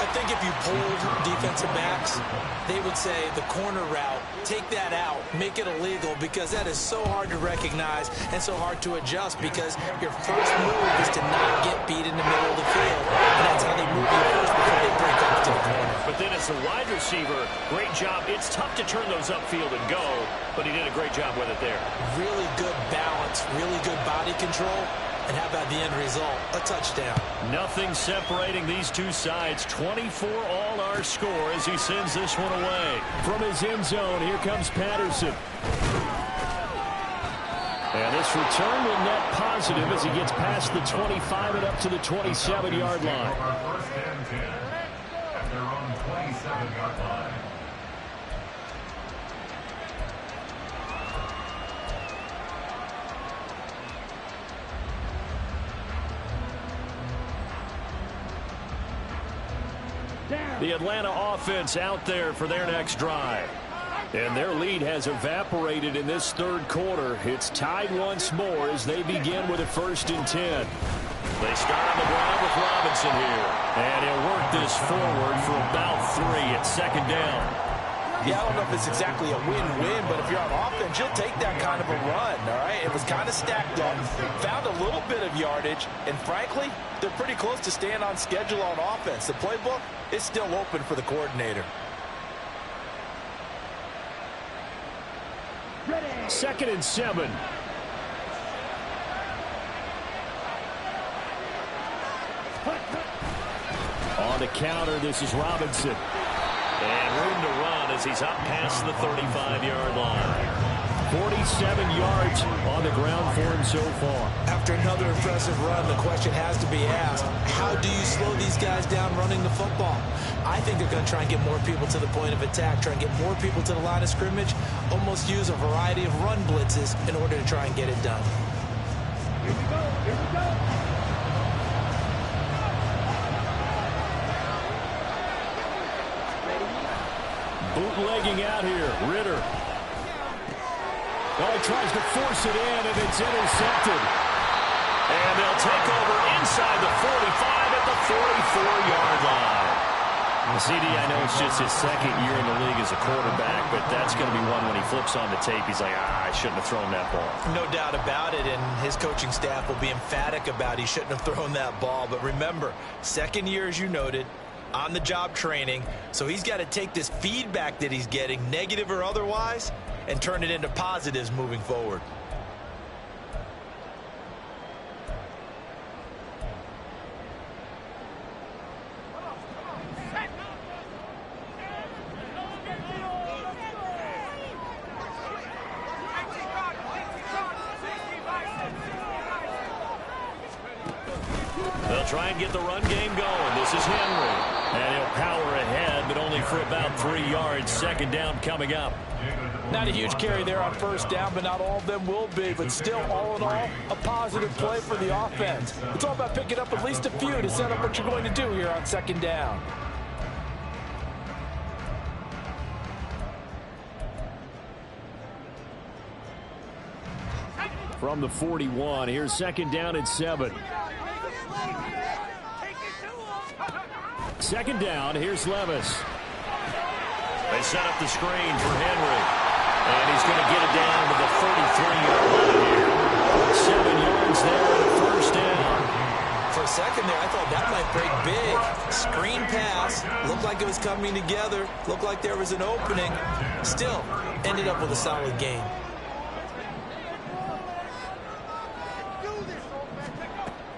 I think if you polled defensive backs, they would say the corner route, take that out, make it illegal, because that is so hard to recognize and so hard to adjust, because your first move is to not get beat in the middle of the field, and that's how they move you first before they break up to the corner. But then as a wide receiver, great job. It's tough to turn those upfield and go, but he did a great job with it there. Really good balance, really good body control. And how about the end result? A touchdown. Nothing separating these two sides. 24 all our score as he sends this one away. From his end zone, here comes Patterson. And this return will net positive as he gets past the 25 and up to the 27-yard line. First and 10 at their own 27-yard line. The Atlanta offense out there for their next drive. And their lead has evaporated in this third quarter. It's tied once more as they begin with a 1st and 10. They start on the ground with Robinson here. And he'll work this forward for about 3 at 2nd down. Yeah, I don't know if it's exactly a win-win, but if you're on offense, you'll take that kind of a run, all right? It was kind of stacked up, found a little bit of yardage, and frankly, they're pretty close to staying on schedule on offense. The playbook is still open for the coordinator. 2nd and 7. On the counter, this is Robinson. And room to run as he's up past the 35-yard line. 47 yards on the ground for him so far. After another impressive run, the question has to be asked, how do you slow these guys down running the football? I think they're going to try and get more people to the point of attack, try and get more people to the line of scrimmage, almost use a variety of run blitzes in order to try and get it done. Here we go. Here we go. Bootlegging out here, Ritter. Well, he tries to force it in, and it's intercepted. And they'll take over inside the 45 at the 44-yard line. CD, I know it's just his 2nd year in the league as a quarterback, but that's going to be one when he flips on the tape. He's like, I shouldn't have thrown that ball. No doubt about it, and his coaching staff will be emphatic about he shouldn't have thrown that ball. But remember, 2nd year, as you noted, on-the-job training, so he's got to take this feedback that he's getting, negative or otherwise, and turn it into positives moving forward. They'll try and get the run game going. This is Henry. And he'll power ahead, but only for about 3 yards. 2nd down coming up. Not a huge carry there on 1st down, but not all of them will be. But still, all in all, a positive play for the offense. It's all about picking up at least a few to set up what you're going to do here on 2nd down. From the 41, here's 2nd down and 7. 2nd down, here's Levis. They set up the screen for Henry. And he's going to get it down to the 33-yard line here. 7 yards there at a 1st down. For a second there, I thought that might break big. Screen pass. Looked like it was coming together. Looked like there was an opening. Still, ended up with a solid gain.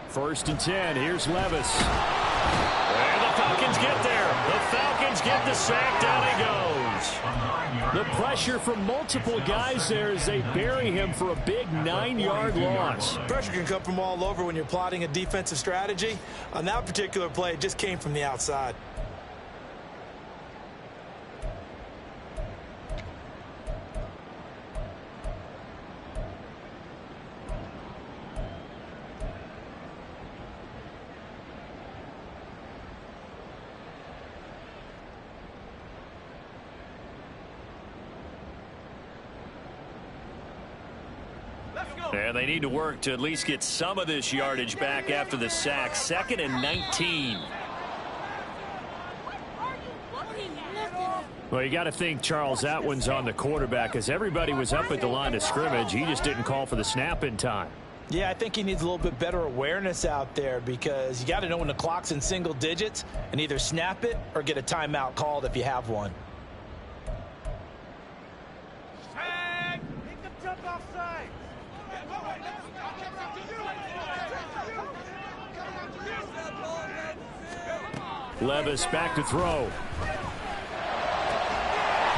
First and 10. Here's Levis. And the Falcons get there. The Falcons get the sack. Down he goes. yards. The pressure from multiple guys there as they bury him for a big 9-yard loss. Pressure can come from all over when you're plotting a defensive strategy. On that particular play, it just came from the outside. And they need to work to at least get some of this yardage back after the sack. 2nd and 19. Well, you got to think, Charles, that one's on the quarterback as everybody was up at the line of scrimmage. He just didn't call for the snap in time. Yeah, I think he needs a little bit better awareness out there because you got to know when the clock's in single digits and either snap it or get a timeout called if you have one. Levis back to throw.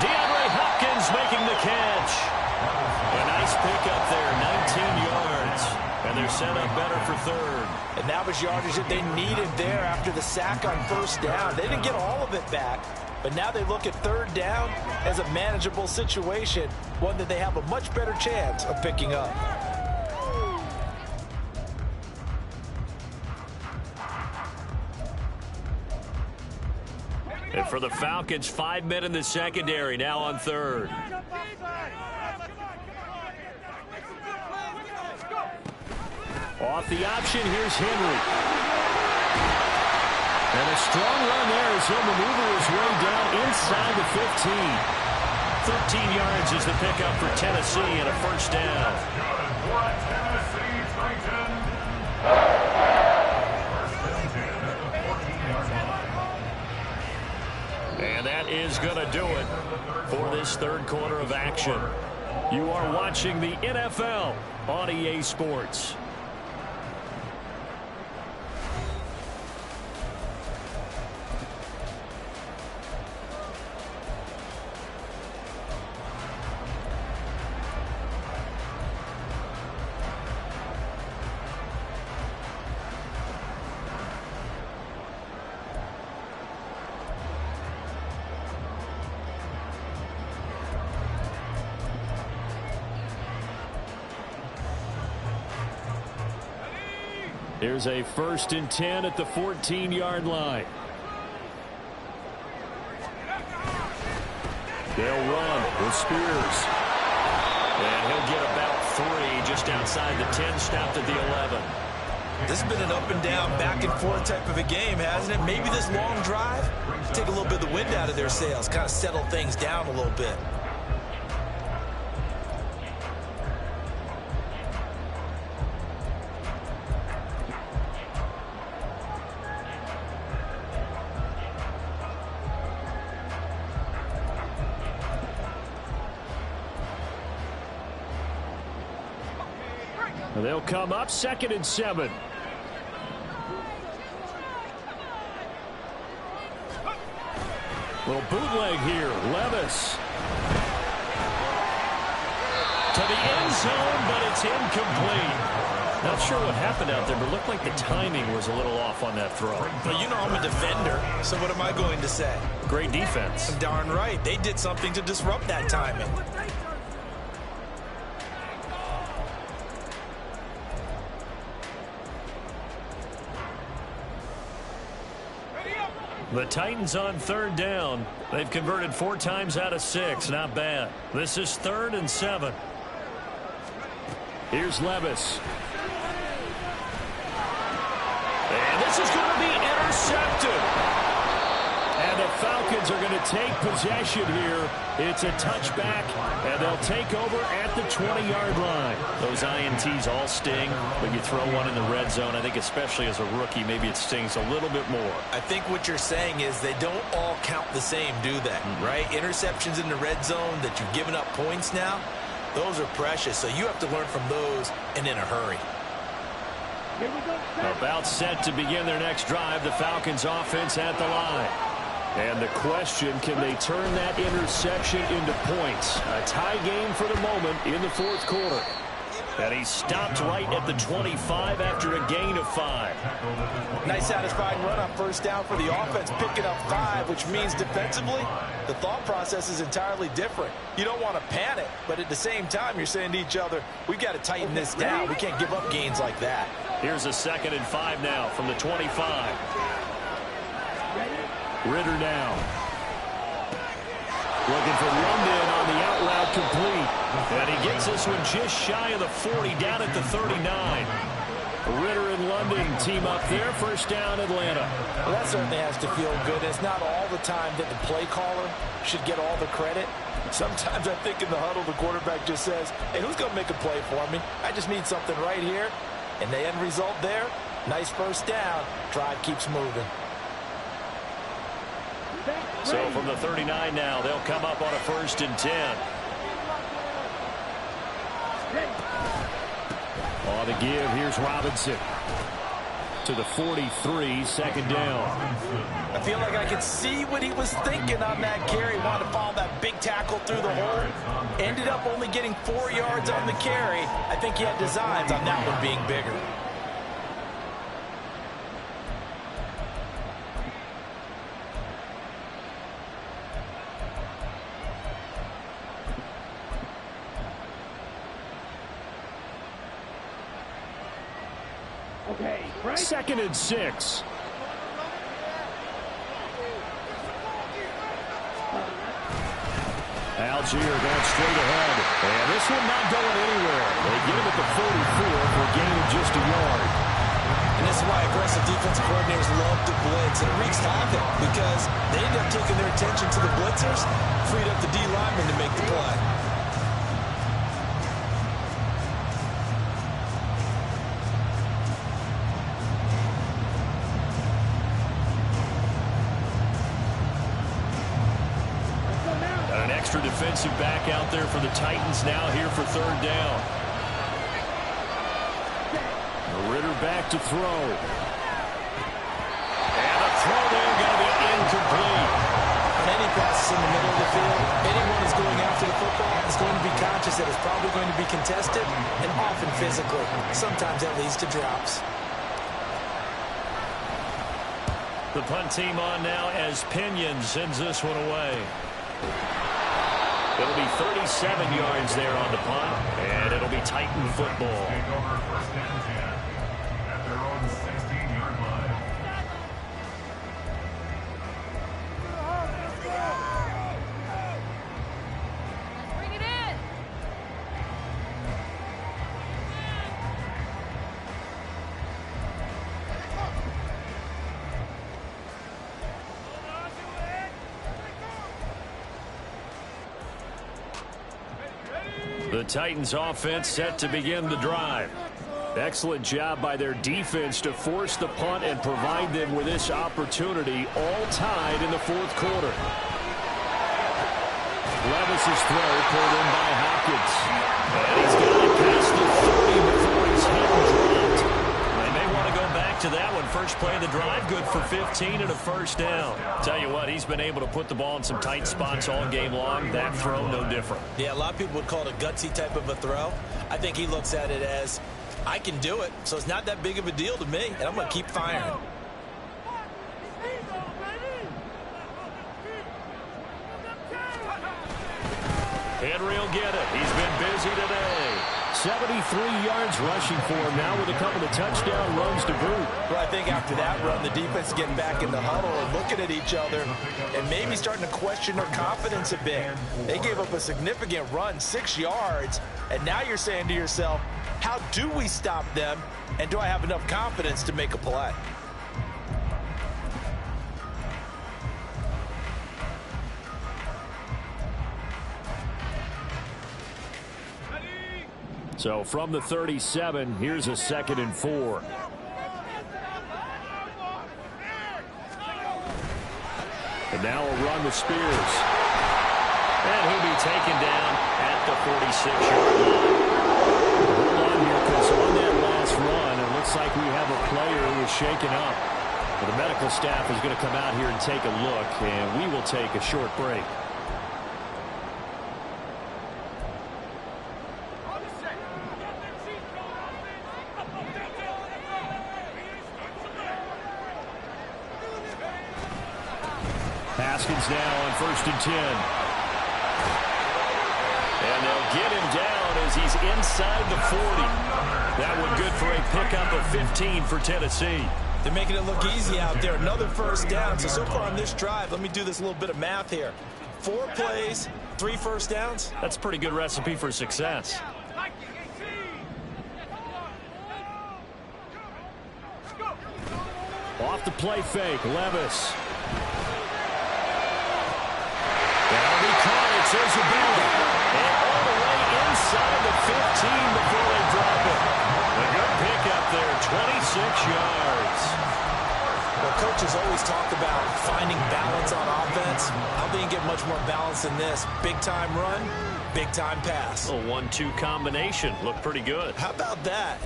DeAndre Hopkins making the catch. A nice pickup there, 19 yards. And they're set up better for 3rd. And that was yardage that they needed there after the sack on 1st down. They didn't get all of it back, but now they look at 3rd down as a manageable situation, one that they have a much better chance of picking up. And for the Falcons, 5 men in the secondary, now on 3rd. Off the option, here's Henry. And a strong run there as he'll maneuver his way down inside the 15. 13 yards is the pickup for Tennessee and a 1st down. And that is going to do it for this 3rd quarter of action. You are watching the NFL on EA Sports. Here's a 1st and 10 at the 14-yard line. They'll run with Spears. And he'll get about 3 just outside the 10, stopped at the 11. This has been an up and down, back and forth type of a game, hasn't it? Maybe this long drive, take a little bit of the wind out of their sails, kind of settle things down a little bit. They'll come up 2nd and 7. Little bootleg here. Levis. To the end zone, but it's incomplete. Not sure what happened out there, but it looked like the timing was a little off on that throw. Well, you know I'm a defender, so what am I going to say? Great defense. Darn right. They did something to disrupt that timing. The Titans on 3rd down. They've converted 4 times out of 6. Not bad. This is 3rd and 7. Here's Levis. And this is going to be intercepted. And the Falcons are going to take possession here. It's a touchback, and they'll take over at the 20-yard line. Those INTs all sting, but you throw one in the red zone. I think especially as a rookie, maybe it stings a little bit more. I think what you're saying is they don't all count the same, do they? Right? Interceptions in the red zone that you've given up points now, those are precious. So you have to learn from those and in a hurry. About set to begin their next drive. The Falcons offense at the line. And the question, can they turn that interception into points? A tie game for the moment in the fourth quarter. And he stopped right at the 25 after a gain of 5. Nice satisfying run on first down for the offense, picking up 5, which means defensively, the thought process is entirely different. You don't want to panic, but at the same time, you're saying to each other, we've got to tighten this down. We can't give up gains like that. Here's a 2nd and 5 now from the 25. Ritter now. Looking for London on the out route complete. And he gets this one just shy of the 40, down at the 39. Ritter and London team up there. First down, Atlanta. Well, that certainly has to feel good. It's not all the time that the play caller should get all the credit. Sometimes I think in the huddle, the quarterback just says, hey, who's going to make a play for me? I just need something right here. And the end result there, nice first down. Drive keeps moving. So from the 39 now, they'll come up on a 1st and 10. On the give, here's Robinson. To the 43, 2nd down. I feel like I could see what he was thinking on that carry. Wanted to follow that big tackle through the hole. Ended up only getting 4 yards on the carry. I think he had designs on that one being bigger. Okay, Frank. 2nd and 6. Algier going straight ahead. And this one not going anywhere. They get him at the 44 for a gain of just a yard. And this is why aggressive defensive coordinators love to blitz. And it wreaks havoc because they end up taking their attention to the blitzers, freed up the D lineman to make the play. Defensive back out there for the Titans now here for 3rd down. Ritter back to throw. And a throw there going to be incomplete. On any passes in the middle of the field, anyone who's going after the football is going to be conscious that it's probably going to be contested and often physical. Sometimes that leads to drops. The punt team on now as Pinion sends this one away. It'll be 37 yards there on the punt, and it'll be Titan football. Take over 1st and 10 at their own 16-yard line. Bring it in. The Titans offense set to begin the drive. Excellent job by their defense to force the punt and provide them with this opportunity, all tied in the 4th quarter. Levis's throw pulled in by Hopkins. And he's got it past the 30 before he's hit and dropped. They may want to go back to that one. First play of the drive, good for 15 and a 1st down. Tell you what, he's been able to put the ball in some tight spots all game long. That throw, no different. Yeah, a lot of people would call it a gutsy type of a throw. I think he looks at it as, I can do it, so it's not that big of a deal to me, and I'm going to keep firing. Henry will get it. He's been busy today. 73 yards rushing for him now with a couple of touchdown runs to boot. Well, I think after that run, the defense is getting back in the huddle and looking at each other and maybe starting to question their confidence a bit. They gave up a significant run, 6 yards, and now you're saying to yourself, how do we stop them, and do I have enough confidence to make a play? So from the 37, here's a 2nd and 4. And now a run with Spears. And he'll be taken down at the 46-yard line. Hold on here, because on that last run, it looks like we have a player who was shaken up. Well, the medical staff is going to come out here and take a look, and we will take a short break. Haskins now on 1st and 10. And they'll get him down as he's inside the 40. That one good for a pickup of 15 for Tennessee. They're making it look easy out there. Another 1st down. So far on this drive, let me do this little bit of math here. 4 plays, 3 1st downs. That's a pretty good recipe for success. Off the play fake, Levis. That'll be caught. It's Isabella. And all the way inside the 15 before they drop it. A good pickup there, 26 yards. Well, coaches always talk about finding balance on offense. I don't think you get much more balance than this. Big-time run, big-time pass. A 1-2 combination. Looked pretty good. How about that?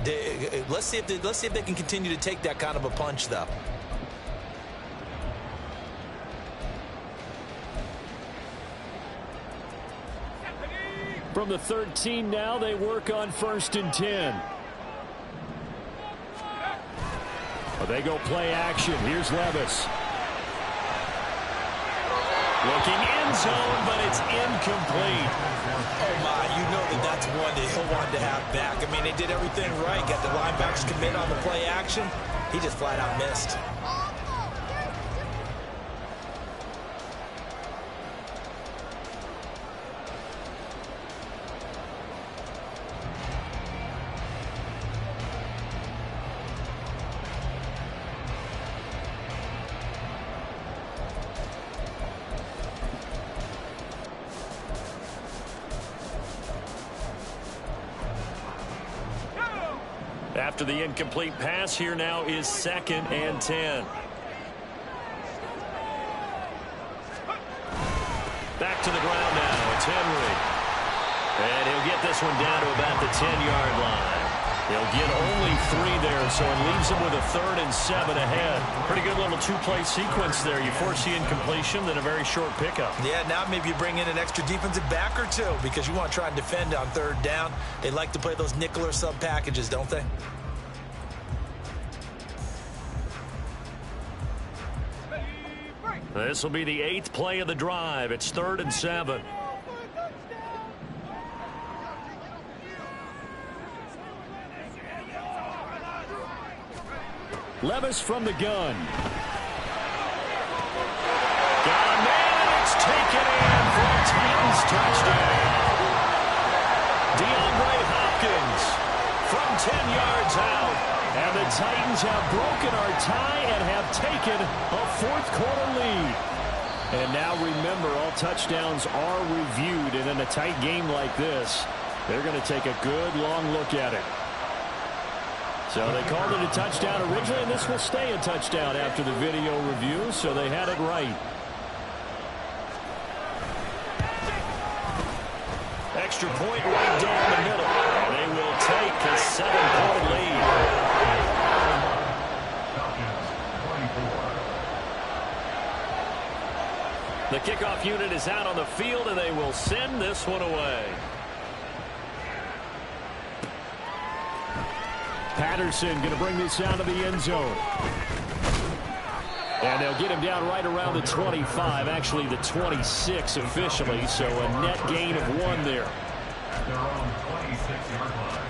Let's see if they can continue to take that kind of a punch, though. From the 13 now, they work on 1st and 10. Well, they go play action. Here's Levis. Looking end zone, but it's incomplete. Oh, my, you know that's one that he'll want to have back. I mean, they did everything right. Got the linebackers commit on the play action. He just flat out missed. After the incomplete pass, here now is 2nd and 10. Back to the ground now. It's Henry. And he'll get this one down to about the 10-yard line. He'll get only 3 there, so it leaves him with a 3rd and 7 ahead. Pretty good little 2-play sequence there. You force the incompletion, then a very short pickup. Yeah, now maybe you bring in an extra defensive back or 2 because you want to try and defend on 3rd down. They like to play those nickel or sub packages, don't they? This will be the 8th play of the drive. It's 3rd and 7. Levis from the gun. Got a man, and it's taken in for a Titans touchdown. DeAndre Hopkins from 10 yards out. And the Titans have broken our tie and have taken a 4th quarter lead. And now remember, all touchdowns are reviewed. And in a tight game like this, they're going to take a good long look at it. So they called it a touchdown originally, and this will stay a touchdown after the video review, so they had it right. Extra point right down the middle. And they will take a 7-point lead. The kickoff unit is out on the field, and they will send this one away. Patterson going to bring this out of the end zone. And they'll get him down right around the 25, actually the 26 officially, so a net gain of 1 there. Their own 26-yard line.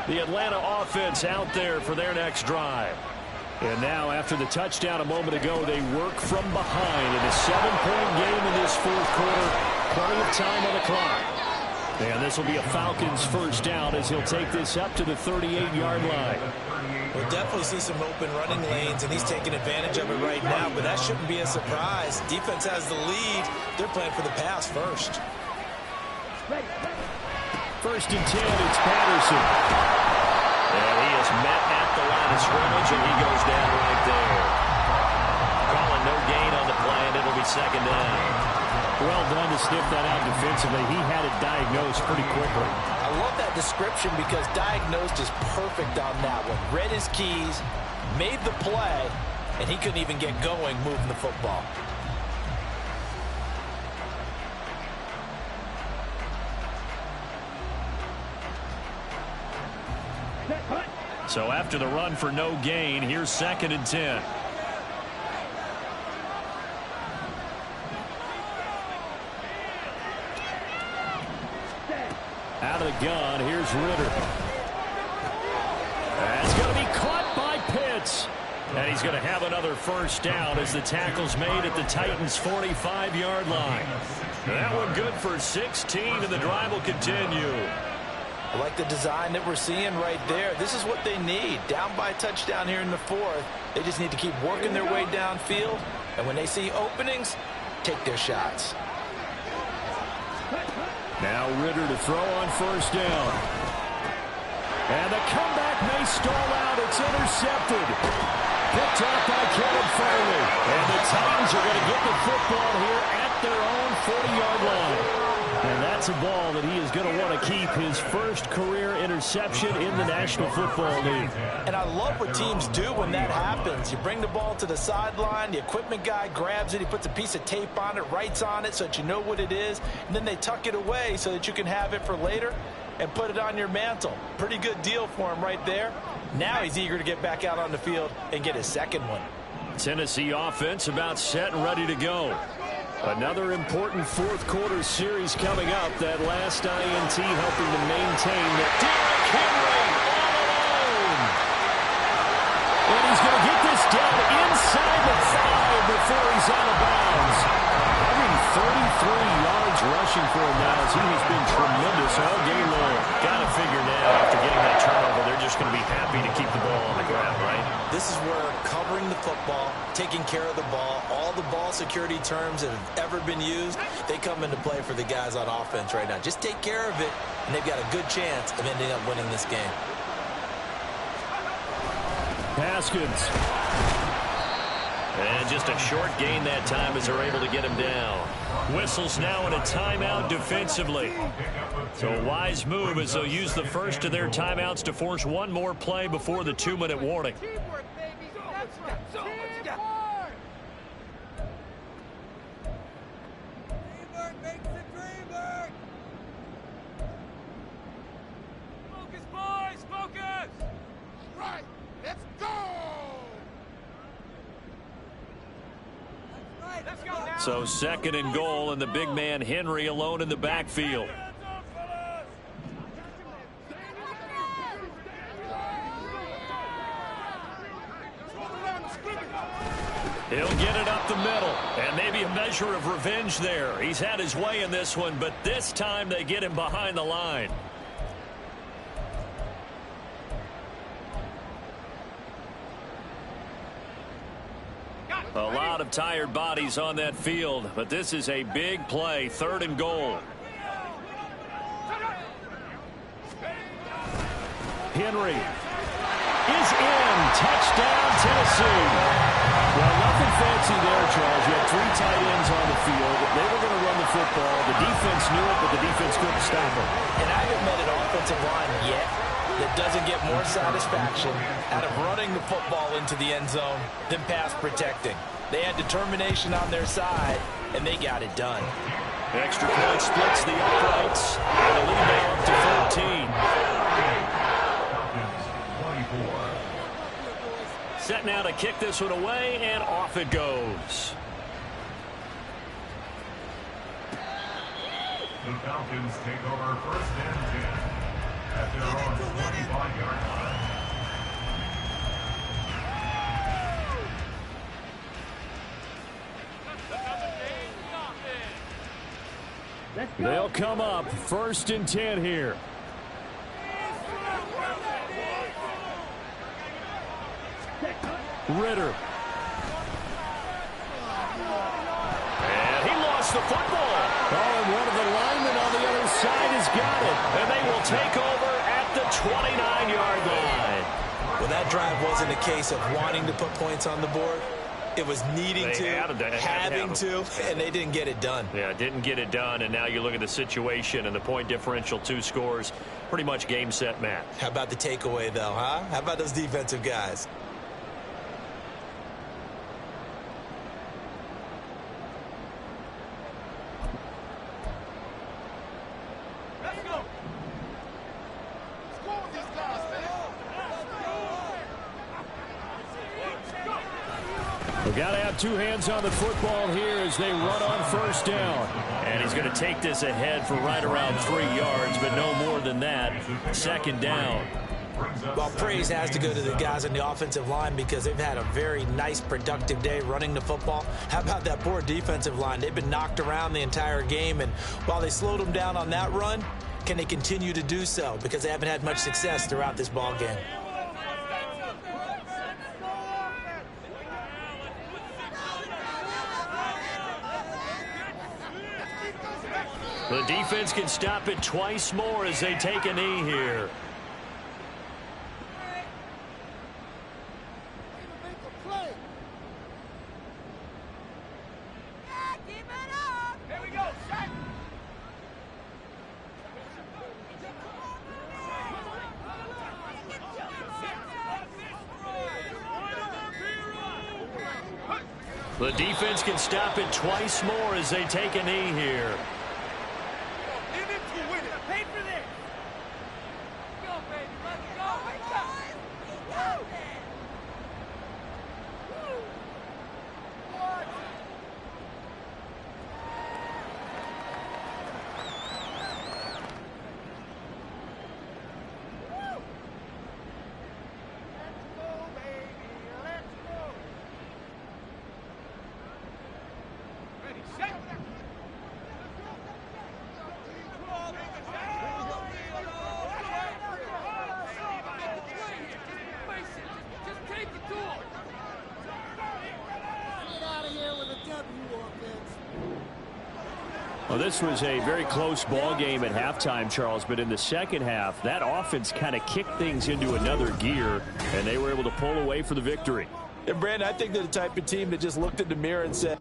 The Atlanta offense out there for their next drive. And now, after the touchdown a moment ago, they work from behind in a 7-point game in this 4th quarter. Plenty of time on the clock. And this will be a Falcons 1st down as he'll take this up to the 38-yard line. We'll definitely see some open running lanes, and he's taking advantage of it right now, but that shouldn't be a surprise. Defense has the lead. They're playing for the pass first. 1st and 10, it's Patterson. And he is met at the line of scrimmage, and he goes down right there. Calling no gain on the play, and it'll be 2nd down. Well done to to sniff that out defensively. He had it diagnosed pretty quickly. I love that description because diagnosed is perfect on that one. Read his keys, made the play, and he couldn't even get going moving the football. So after the run for no gain, here's 2nd and 10. Out of the gun, here's Ritter. That's going to be caught by Pitts. And he's going to have another first down as the tackle's made at the Titans' 45-yard line. That one good for 16, and the drive will continue. I like the design that we're seeing right there. This is what they need. Down by a touchdown here in the 4th. They just need to keep working their way downfield. And when they see openings, take their shots. Now Ritter to throw on first down. And the comeback may stall out. It's intercepted. Picked up by Kevin Farley. And the Titans are going to get the football here at their own 40-yard line. And that's a ball that he is going to want to keep, his first career interception in the National Football League. And I love what teams do when that happens. You bring the ball to the sideline, the equipment guy grabs it, he puts a piece of tape on it, writes on it so that you know what it is, and then they tuck it away so that you can have it for later and put it on your mantle. Pretty good deal for him right there. Now he's eager to get back out on the field and get his second one. Tennessee offense about set and ready to go. Another important 4th quarter series coming up. That last INT helping to maintain that Derrick Henry all alone. And he's going to get this down inside the 5 before he's out of bounds. 133 yards rushing for him now as he has been tremendous all game long. Got to figure now after getting that turnover, they're just going to be happy to keep the ball on the ground, right? This is where covering the football, taking care of the ball, all the ball security terms that have ever been used, they come into play for the guys on offense right now. Just take care of it, and they've got a good chance of ending up winning this game. Haskins. And just a short gain that time as they're able to get him down. Whistles now in a timeout defensively. So a wise move as they'll use the first of their timeouts to force one more play before the 2-minute warning. Teamwork, baby. That's right. Teamwork. Teamwork makes the dream work. Focus, boys. Focus. Right. Let's go. Let's go now. So 2nd and goal, and the big man Henry alone in the backfield. He'll get it up the middle, and maybe a measure of revenge there. He's had his way in this one, but this time they get him behind the line. A lot of tired bodies on that field, but this is a big play, 3rd and goal. Henry is in. Touchdown, Tennessee. Well, nothing fancy there, Charles. You had 3 tight ends on the field. They were going to run the football. The defense knew it, but the defense couldn't stop them. And I haven't met an offensive line yet that doesn't get more satisfaction out of running the football into the end zone than pass protecting. They had determination on their side, and they got it done. Extra point splits the uprights, and the lead now up to 14. Set now to kick this one away, and off it goes. The Falcons take over 1st and 10 at their own 45-yard line. They'll come up 1st and 10 here. Ritter. And he lost the football. Oh, and one of the linemen on the other side has got it. And they will take over at the 29-yard line. Well, that drive wasn't a case of wanting to put points on the board. It was needing to, having to, and they didn't get it done. Yeah, didn't get it done, and now you look at the situation and the point differential, 2 scores, pretty much game, set, match. How about the takeaway, though, huh? How about those defensive guys? We've got to have 2 hands on the football here as they run on first down. And he's going to take this ahead for right around 3 yards, but no more than that. Second down. Well, praise has to go to the guys on the offensive line because they've had a very nice, productive day running the football. How about that poor defensive line? They've been knocked around the entire game, and while they slowed them down on that run, can they continue to do so? Because they haven't had much success throughout this ball game. The defense can stop it twice more as they take a knee here. The defense can stop it twice more as they take a knee here. Well, this was a very close ball game at halftime, Charles, but in the second half, that offense kind of kicked things into another gear, and they were able to pull away for the victory. And, Brandon, I think they're the type of team that just looked in the mirror and said,